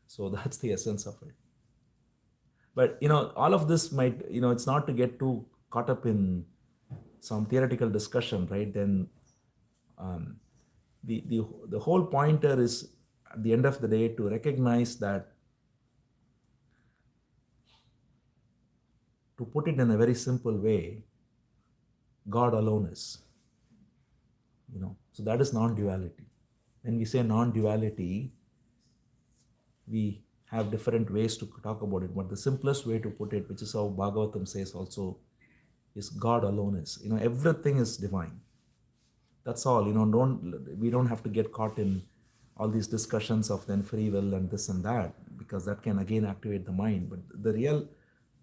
So that's the essence of it. But all of this might, it's not to get too caught up in some theoretical discussion, right? Then the whole pointer is, at the end of the day, to recognize that, to put it in a very simple way, God alone is. So that is non-duality. When we say non-duality, we have different ways to talk about it, but the simplest way to put it, which is how Bhagavatam says also, is God alone is. Everything is divine. That's all. We don't have to get caught in all these discussions of then free will and this and that, because that can again activate the mind. But the real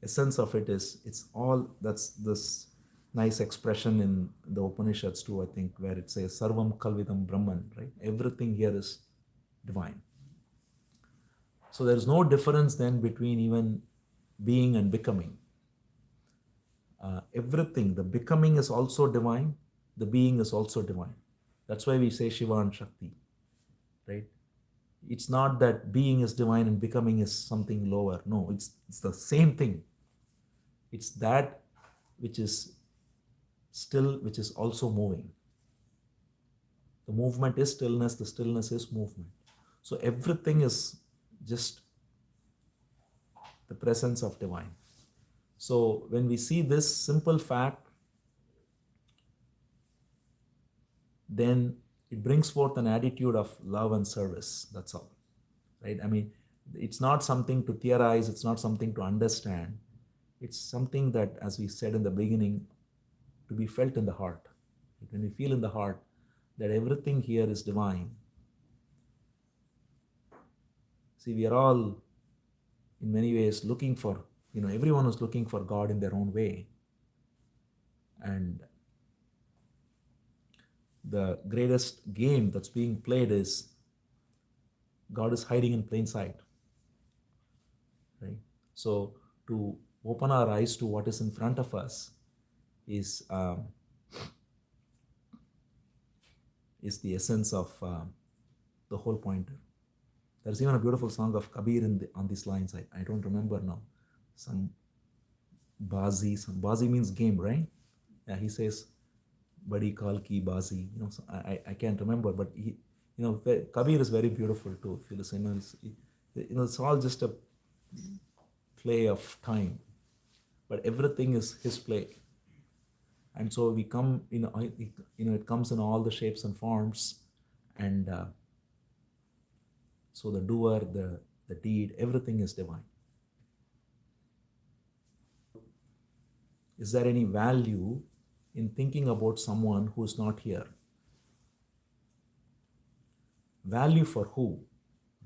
essence of it is, it's all, that's this nice expression in the Upanishads too, I think, where it says Sarvam Kalvidam Brahman, right? Everything here is divine. So there's no difference then between even being and becoming. Everything, the becoming is also divine, the being is also divine. That's why we say Shiva and Shakti, right? It's not that being is divine and becoming is something lower. No, it's the same thing. It's that which is still, which is also moving. The movement is stillness, the stillness is movement. So everything is just the presence of divine. So when we see this simple fact, then it brings forth an attitude of love and service. That's all, right? I mean, it's not something to theorize, it's not something to understand. It's something that, as we said in the beginning, to be felt in the heart. When we feel in the heart that everything here is divine. See, we are all in many ways looking for, everyone is looking for God in their own way. And the greatest game that's being played is God is hiding in plain sight, right? So to open our eyes to what is in front of us is the essence of the whole point. There's even a beautiful song of Kabir on these lines. I don't remember now. Some bazi means game, right? Yeah, he says, Badi Kal Ki Bazi. So I can't remember, but Kabir is very beautiful too. If you listen, it's all just a play of time, but everything is his play. And so we come, it comes in all the shapes and forms, and so the doer, the deed, everything is divine. Is there any value in thinking about someone who is not here? Value for who?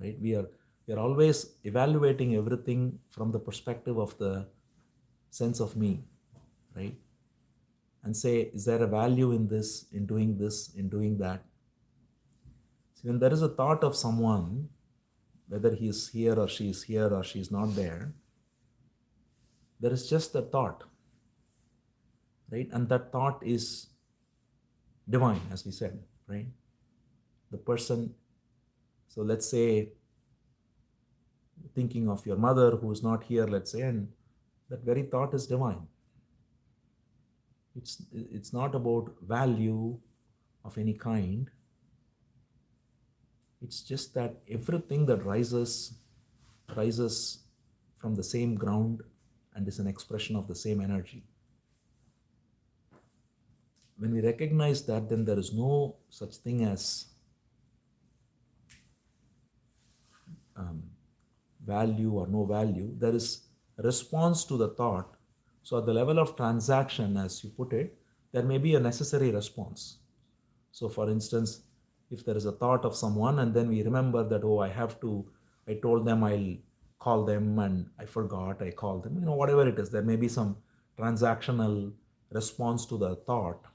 Right? We are always evaluating everything from the perspective of the sense of me, right? And say, is there a value in this, in doing this, in doing that? So when there is a thought of someone, whether he is here or she is here or she is not there is just a thought, right? And that thought is divine, as we said, right? The person, so let's say, thinking of your mother who is not here, let's say, and that very thought is divine. It's not about value of any kind. It's just that everything that rises from the same ground and is an expression of the same energy. When we recognize that, then there is no such thing as value or no value. There is a response to the thought. So at the level of transaction, as you put it, there may be a necessary response. So for instance, if there is a thought of someone and then we remember that, I told them I'll call them and I forgot, I called them, whatever it is, there may be some transactional response to the thought.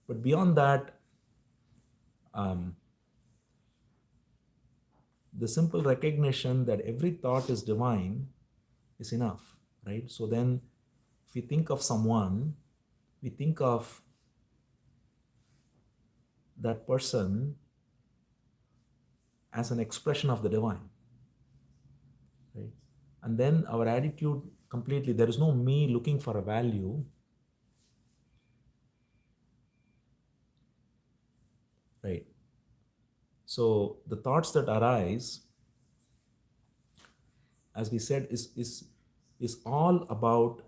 But beyond that, the simple recognition that every thought is divine is enough, right? So then if we think of someone, we think of that person as an expression of the divine, right? And then our attitude completely, there is no me looking for a value, right? So the thoughts that arise, as we said, is all about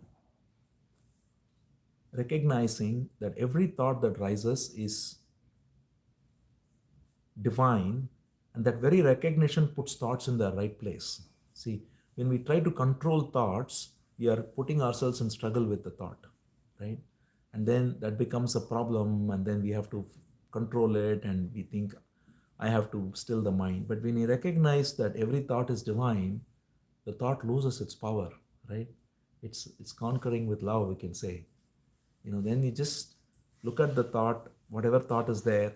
recognizing that every thought that rises is divine And that very recognition puts thoughts in the right place. See, when we try to control thoughts, we are putting ourselves in struggle with the thought, right? And then that becomes a problem, and then we have to control it, and we think, I have to still the mind. But when you recognize that every thought is divine, the thought loses its power, right? It's conquering with love, we can say. Then you just look at the thought, whatever thought is there,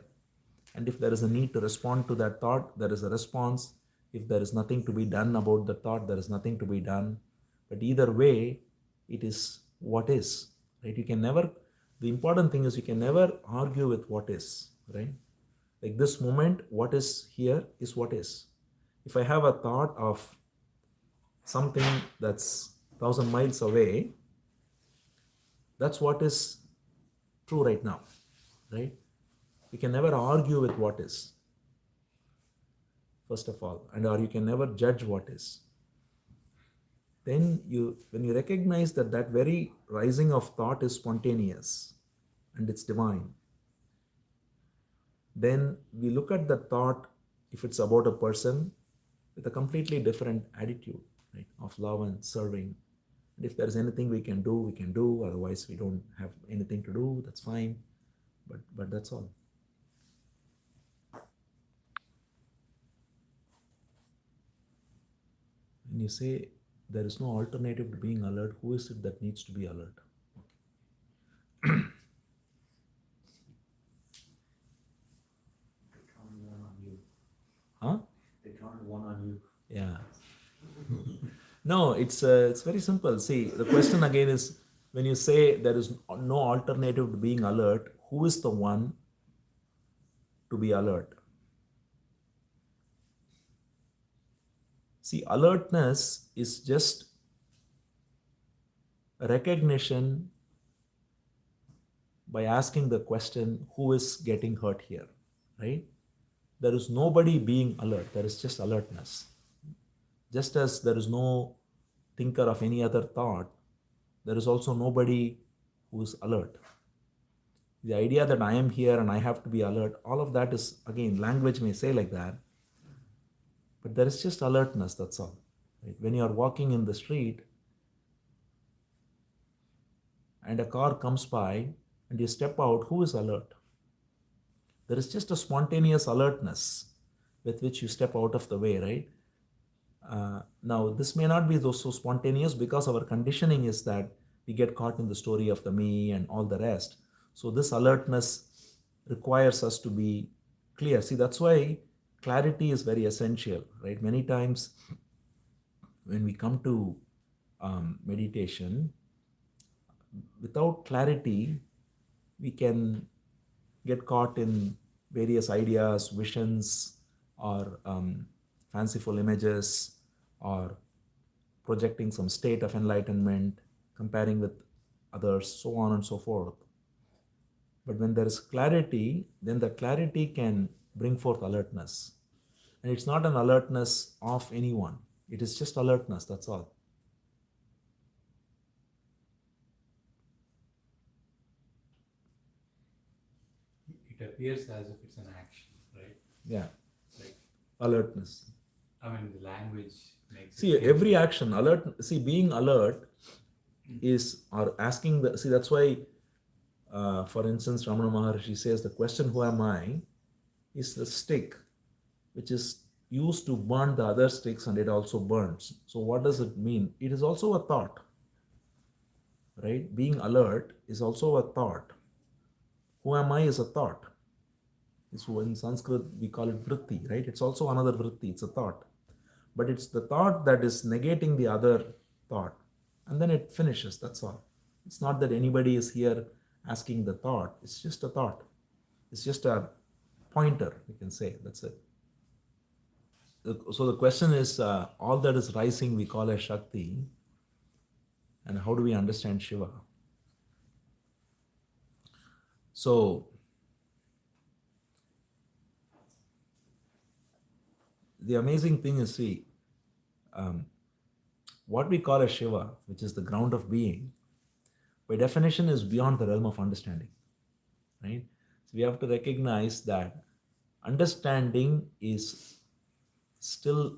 and if there is a need to respond to that thought, there is a response. If there is nothing to be done about the thought, there is nothing to be done. But either way, it is what is, right? You can never, the important thing is you can never argue with what is, right? Like this moment, what is here is what is. If I have a thought of something that's 1,000 miles away, that's what is true right now, right? You can never argue with what is, first of all, or you can never judge what is. Then when you recognize that that very rising of thought is spontaneous and it's divine, then we look at the thought, if it's about a person, with a completely different attitude, right, of love and serving. And if there's anything we can do, we can do. Otherwise, we don't have anything to do. That's fine. But that's all. When you say there is no alternative to being alert, who is it that needs to be alert? They count one on you. Huh? They count one on you. Yeah. No, it's very simple. See, the question again is, when you say there is no alternative to being alert, who is the one to be alert? See, alertness is just a recognition by asking the question, who is getting hurt here, right? There is nobody being alert. There is just alertness. Just as there is no thinker of any other thought, there is also nobody who is alert. The idea that I am here and I have to be alert, all of that is, again, language may say like that, but there is just alertness, that's all. Right? When you are walking in the street and a car comes by and you step out, who is alert? There is just a spontaneous alertness with which you step out of the way, right? Now, this may not be so spontaneous because our conditioning is that we get caught in the story of the me and all the rest. So this alertness requires us to be clear. See, that's why clarity is very essential, right? Many times when we come to meditation, without clarity, we can get caught in various ideas, visions, or fanciful images, or projecting some state of enlightenment, comparing with others, so on and so forth. But when there is clarity, then the clarity can bring forth alertness. And it's not an alertness of anyone, it is just alertness, that's all. It appears as if it's an action, right? Yeah, Like, alertness. I mean, the language makes See, it every action, being alert is, or asking that's why, for instance, Ramana Maharshi says the question, who am I, is the stick, which is used to burn the other sticks, and it also burns. So what does it mean? It is also a thought, right? Being alert is also a thought. Who am I is a thought. In Sanskrit we call it vritti, right? It's also another vritti, it's a thought. But it's the thought that is negating the other thought. And then it finishes, that's all. It's not that anybody is here asking the thought, it's just a thought. It's just a pointer, we can say, that's it. So the question is, all that is rising we call as Shakti, and how do we understand Shiva? So, the amazing thing is, see, what we call as Shiva, which is the ground of being, by definition is beyond the realm of understanding, right? So we have to recognize that understanding is still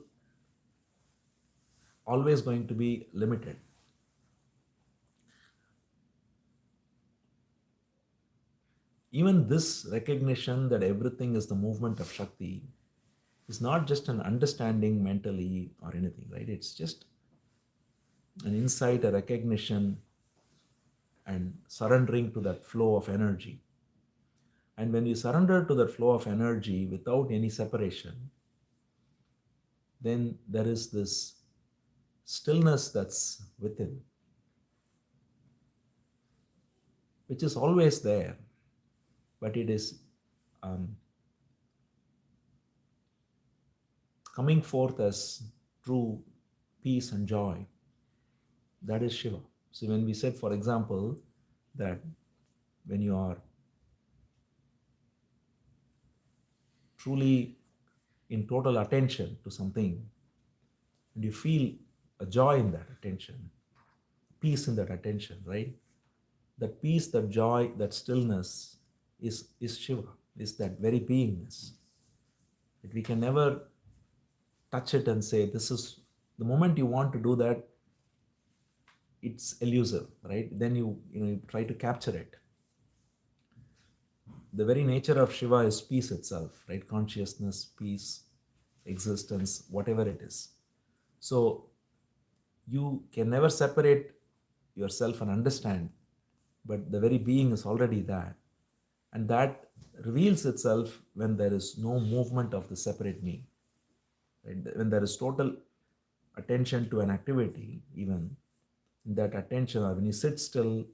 always going to be limited. Even this recognition that everything is the movement of Shakti is not just an understanding mentally or anything, right? It's just an insight, a recognition, and surrendering to that flow of energy. And when you surrender to that flow of energy without any separation, then there is this stillness that's within, which is always there, but it is coming forth as true peace and joy. That is Shiva. So when we said, for example, that when you are truly in total attention to something and you feel a joy in that attention, peace in that attention, right? That peace, that joy, that stillness is Shiva, is that very beingness. That we can never touch it and say, this is the moment you want to do that, it's elusive, right? Then you try to capture it. The very nature of Shiva is peace itself, right? Consciousness, peace, existence, whatever it is. So you can never separate yourself and understand, but the very being is already that. And that reveals itself when there is no movement of the separate me. Right? When there is total attention to an activity, even that attention, or when you sit still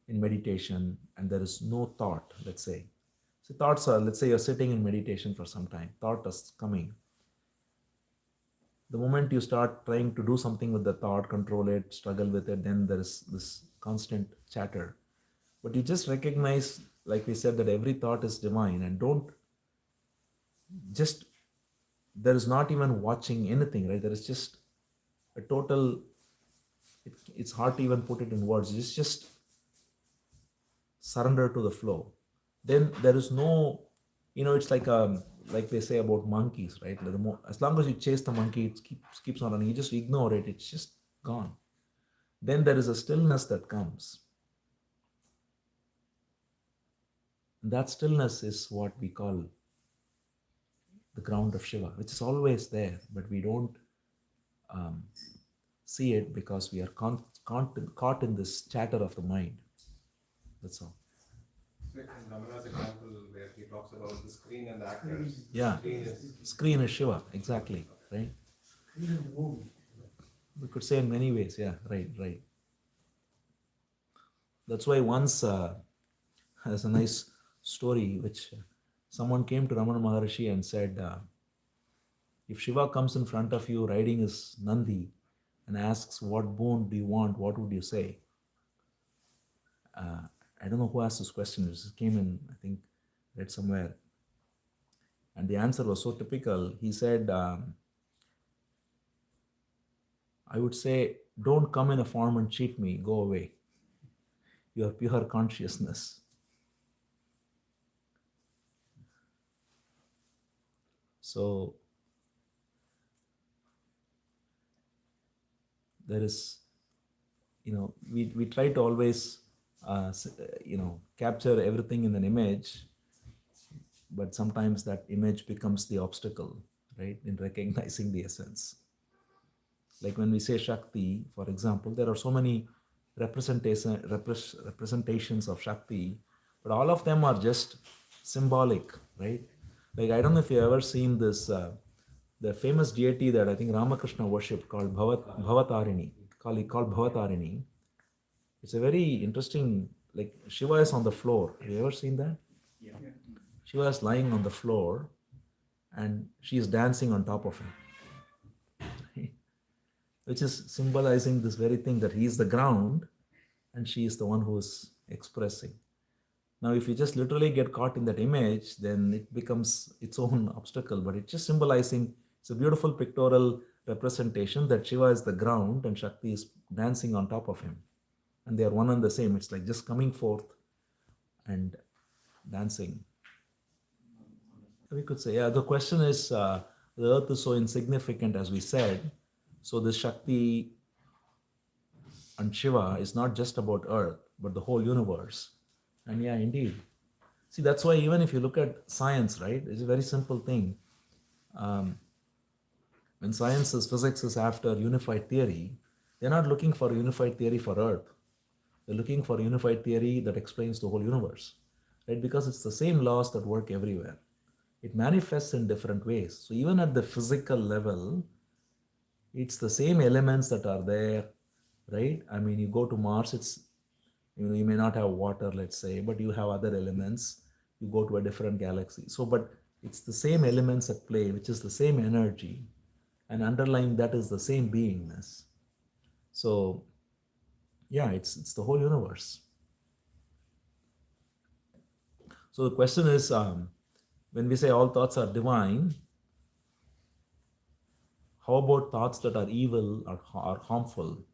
in meditation and there is no thought, let's say. So thoughts are, let's say you're sitting in meditation for some time, thought is coming. The moment you start trying to do something with the thought, control it, struggle with it, then there is this constant chatter. But you just recognize, like we said, that every thought is divine, and don't just, there is not even watching anything, right? There is just a total, it's hard to even put it in words. Just surrender to the flow. Then there is no, it's like they say about monkeys, right? As long as you chase the monkey, it keeps on running. You just ignore it, it's just gone. Then there is a stillness that comes. And that stillness is what we call the ground of Shiva, which is always there, but we don't see it because we are caught in this chatter of the mind. That's all. So in Ramana's example, where he talks about the screen and the actors. Yeah, screen is Shiva, exactly, right? We could say in many ways, yeah, right. That's why once, there's a nice story which someone came to Ramana Maharshi and said, if Shiva comes in front of you riding his Nandi and asks, what boon do you want, what would you say? I don't know who asked this question. It came in, I think, read somewhere. And the answer was so typical. He said, I would say, don't come in a form and cheat me, go away. You are pure consciousness. So there is, we try to always, capture everything in an image, but sometimes that image becomes the obstacle, right, in recognizing the essence. Like when we say Shakti, for example, there are so many representations of Shakti, but all of them are just symbolic, right? Like, I don't know if you've ever seen this, the famous deity that I think Ramakrishna worshipped called Bhavatarini, called Bhavatarini. It's a very interesting, like Shiva is on the floor. Have you ever seen that? Yeah. Shiva is lying on the floor and she is dancing on top of him. Which is symbolizing this very thing that he is the ground and she is the one who is expressing. Now, if you just literally get caught in that image, then it becomes its own obstacle, but it's just symbolizing, it's a beautiful pictorial representation that Shiva is the ground and Shakti is dancing on top of him. And they are one and the same. It's like just coming forth and dancing. We could say, yeah, the question is, The earth is so insignificant, as we said. So this Shakti and Shiva is not just about earth, but the whole universe. And yeah, indeed. See, that's why even if you look at science, right, it's a very simple thing. When science is, physics is after unified theory, they're not looking for a unified theory for earth. They're looking for a unified theory that explains the whole universe, right? Because it's the same laws that work everywhere. It manifests in different ways. So even at the physical level, it's the same elements that are there, right? I mean, you go to Mars, it's, you may not have water, let's say, but you have other elements. You go to a different galaxy. So, but it's the same elements at play, which is the same energy, and underlying that is the same beingness. So, yeah, it's the whole universe. So the question is, when we say all thoughts are divine, how about thoughts that are evil or harmful?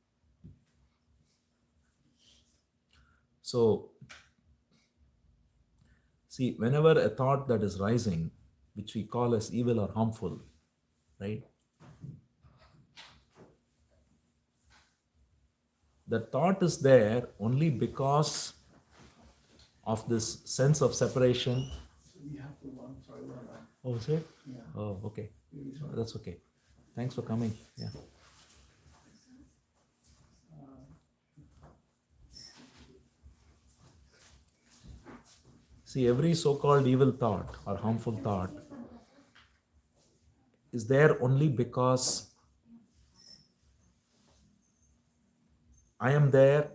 So, see, whenever a thought that is rising, which we call as evil or harmful, right? The thought is there only because of this sense of separation. We have to run, sorry about that. Oh, is it? Yeah. Oh, okay. Really sorry. That's okay. Thanks for coming. Yeah. See, every so-called evil thought or harmful thought is there only because I am there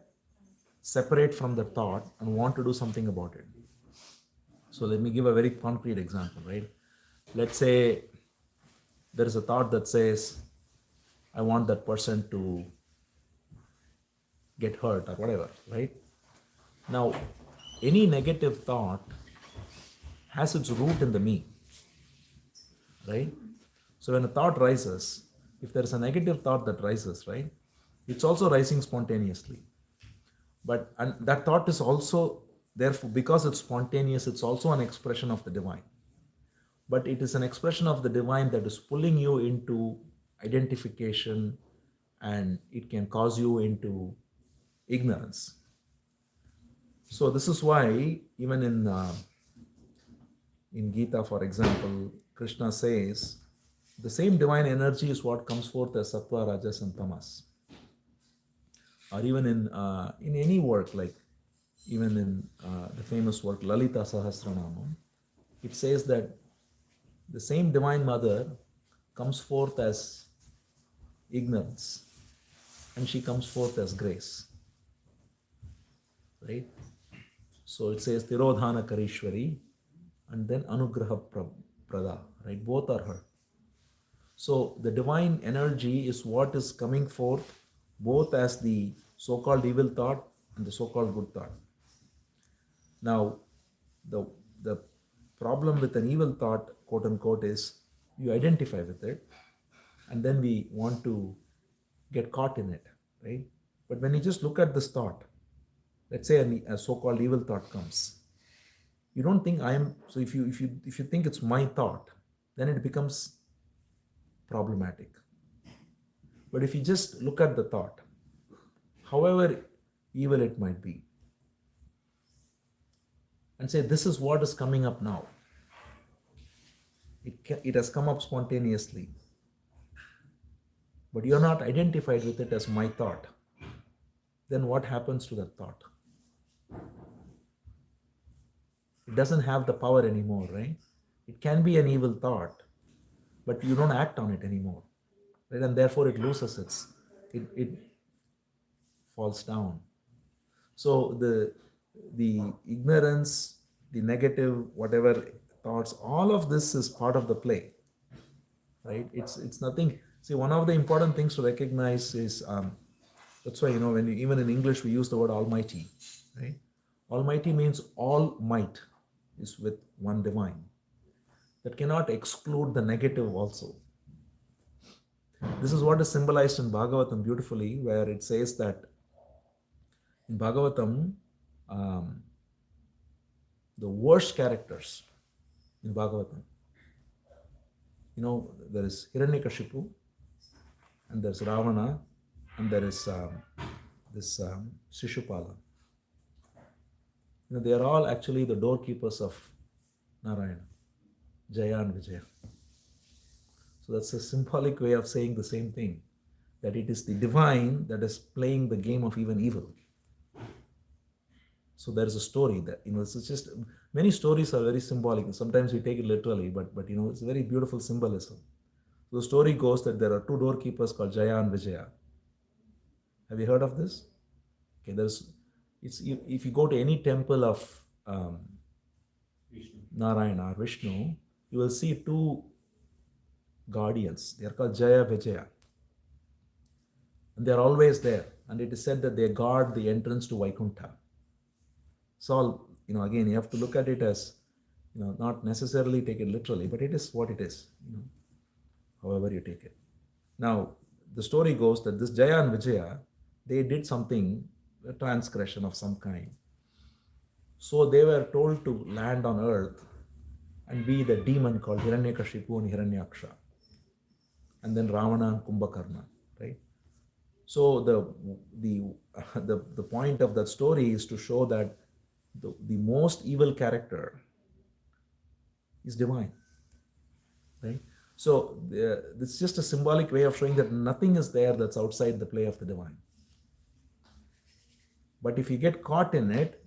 separate from the thought and want to do something about it. So let me give a very concrete example, right? Let's say there is a thought that says, I want that person to get hurt or whatever, right? Now, any negative thought has its root in the me, right? So when a thought rises, if there is a negative thought that rises, right, it's also rising spontaneously. But and that thought is also, therefore, because it's spontaneous, it's also an expression of the divine. But it is an expression of the divine that is pulling you into identification, and it can cause you into ignorance. So this is why even in Gita, for example, Krishna says the same divine energy is what comes forth as sattva, rajas, and tamas. Or even in any work, like even in the famous work Lalita Sahasranamam, it says that the same divine mother comes forth as ignorance, and she comes forth as grace, right? So it says Tirodhana Karishwari and then Anugraha Prada, right? Both are her. So the divine energy is what is coming forth both as the so-called evil thought and the so-called good thought. Now, the problem with an evil thought, quote unquote, is you identify with it, and then we want to get caught in it, right? But when you just look at this thought, let's say a so-called evil thought comes, you don't think I am. So if you think it's my thought, then it becomes problematic. But if you just look at the thought, however evil it might be, and say, this is what is coming up now. It has come up spontaneously. But you're not identified with it as my thought. Then what happens to that thought? It doesn't have the power anymore, right? It can be an evil thought, but you don't act on it anymore, right? And therefore it loses it falls down. So the ignorance, the negative, whatever thoughts, all of this is part of the play, right? It's nothing. See, one of the important things to recognize is that's why when even in English we use the word Almighty, right? Almighty means all might is with one divine. That cannot exclude the negative also. This is what is symbolized in Bhagavatam beautifully, where it says that in Bhagavatam, the worst characters in Bhagavatam, There is Hiranyakashipu, and there's Ravana, and there is this Shishupala. They are all actually the doorkeepers of Narayana, Jaya and Vijaya. So that's a symbolic way of saying the same thing, that it is the divine that is playing the game of even evil. So there is a story that, it's just, many stories are very symbolic. Sometimes we take it literally, but it's a very beautiful symbolism. So the story goes that there are two doorkeepers called Jaya and Vijaya. Have you heard of this? Okay, if you go to any temple of Narayana or Vishnu, you will see two guardians. They are called Jaya Vijaya. And they are always there. And it is said that they guard the entrance to Vaikuntha. So, again, you have to look at it as, not necessarily take it literally, but it is what it is, however you take it. Now, the story goes that this Jaya and Vijaya, they did something, a transgression of some kind. So they were told to land on earth and be the demon called Hiranyakashipu and Hiranyaksha. And then Ravana and Kumbhakarna, right? So the point of that story is to show that the most evil character is divine, right? So it's just a symbolic way of showing that nothing is there that's outside the play of the divine. But if you get caught in it,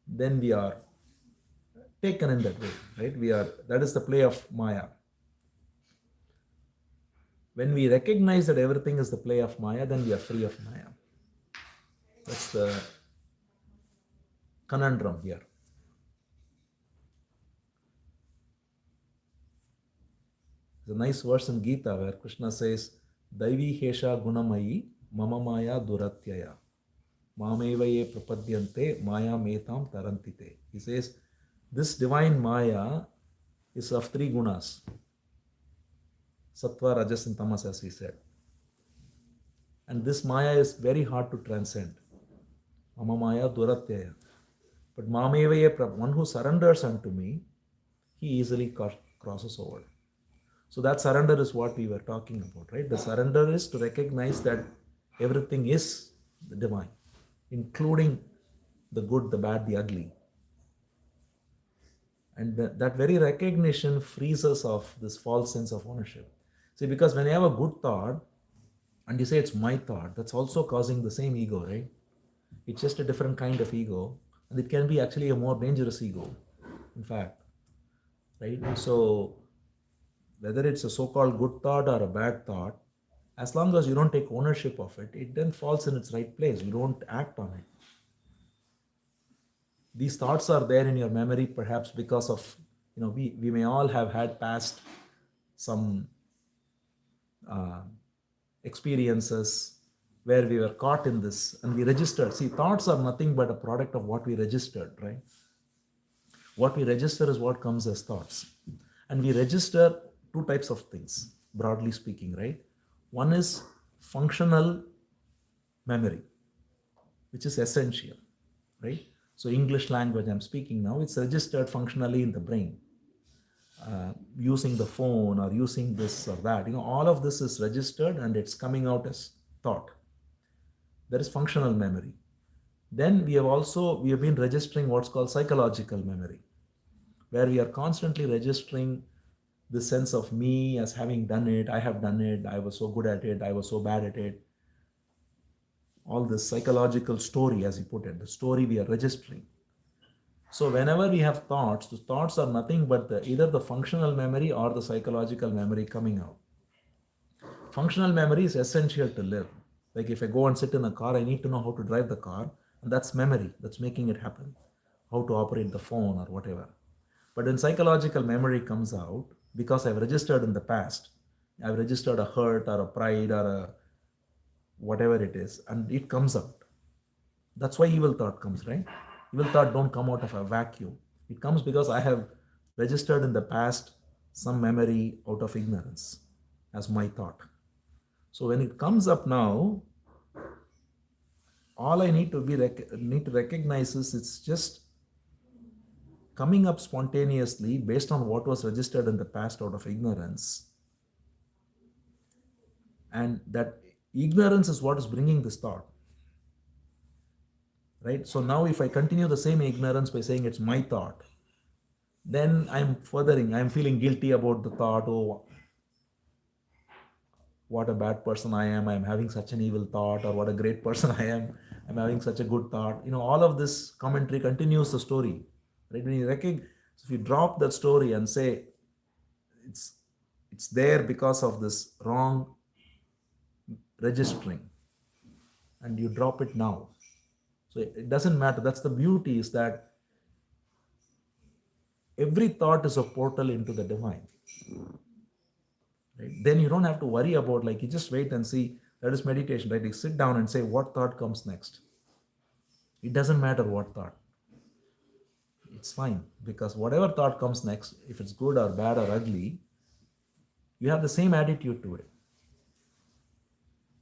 then we are taken in that way, right? That is the play of Maya. When we recognize that everything is the play of Maya, then we are free of Maya. That's the conundrum here. There's a nice verse in Gita where Krishna says, Daivi Hesha Gunamayi Mama Maya Duratyaya Mamevaye Prapadyante Maya Metam Tarantite. He says, this divine Maya is of three gunas. Sattva, Rajas and Tamas, as we said. And this Maya is very hard to transcend. Mama Maya Duratyaya. But Mamevaye, one who surrenders unto me, he easily crosses over. So that surrender is what we were talking about, right? The surrender is to recognize that everything is the divine, including the good, the bad, the ugly. And that very recognition frees us of this false sense of ownership. See, because when you have a good thought and you say it's my thought, that's also causing the same ego, right? It's just a different kind of ego, and it can be actually a more dangerous ego, in fact, right? So whether it's a so-called good thought or a bad thought, as long as you don't take ownership of it, it then falls in its right place. You don't act on it. These thoughts are there in your memory perhaps because of, we may all have had past some experiences where we were caught in this and we registered. See, thoughts are nothing but a product of what we registered, right? What we register is what comes as thoughts. And we register two types of things, broadly speaking, right? One is functional memory, which is essential, right? So English language I'm speaking now, it's registered functionally in the brain. Using the phone or using this or that, all of this is registered and it's coming out as thought. There is functional memory. Then we have been registering what's called psychological memory, where we are constantly registering the sense of me as having done it, I have done it, I was so good at it, I was so bad at it. All this psychological story, as you put it, the story we are registering. So whenever we have thoughts, the thoughts are nothing but either the functional memory or the psychological memory coming out. Functional memory is essential to live. Like if I go and sit in a car, I need to know how to drive the car, and that's memory, that's making it happen. How to operate the phone or whatever. But when psychological memory comes out, because I've registered in the past, I've registered a hurt or a pride or a whatever it is, and it comes out. That's why evil thought comes, right? Evil thought don't come out of a vacuum. It comes because I have registered in the past some memory out of ignorance as my thought. So when it comes up now, all I need to recognize is it's just coming up spontaneously based on what was registered in the past out of ignorance. And that ignorance is what is bringing this thought. Right? So now if I continue the same ignorance by saying it's my thought, then I'm feeling guilty about the thought. Oh, what a bad person I am. I'm having such an evil thought, or what a great person I am. I'm having such a good thought. All of this commentary continues the story. Right? When you recognize, if you drop that story and say it's it's there because of this wrong registering, and you drop it now. So it doesn't matter. That's the beauty, is that every thought is a portal into the divine. Right? Then you don't have to worry about, like, you just wait and see. That is meditation, right? You sit down and say, what thought comes next? It doesn't matter what thought. It's fine, because whatever thought comes next, if it's good or bad or ugly, you have the same attitude to it.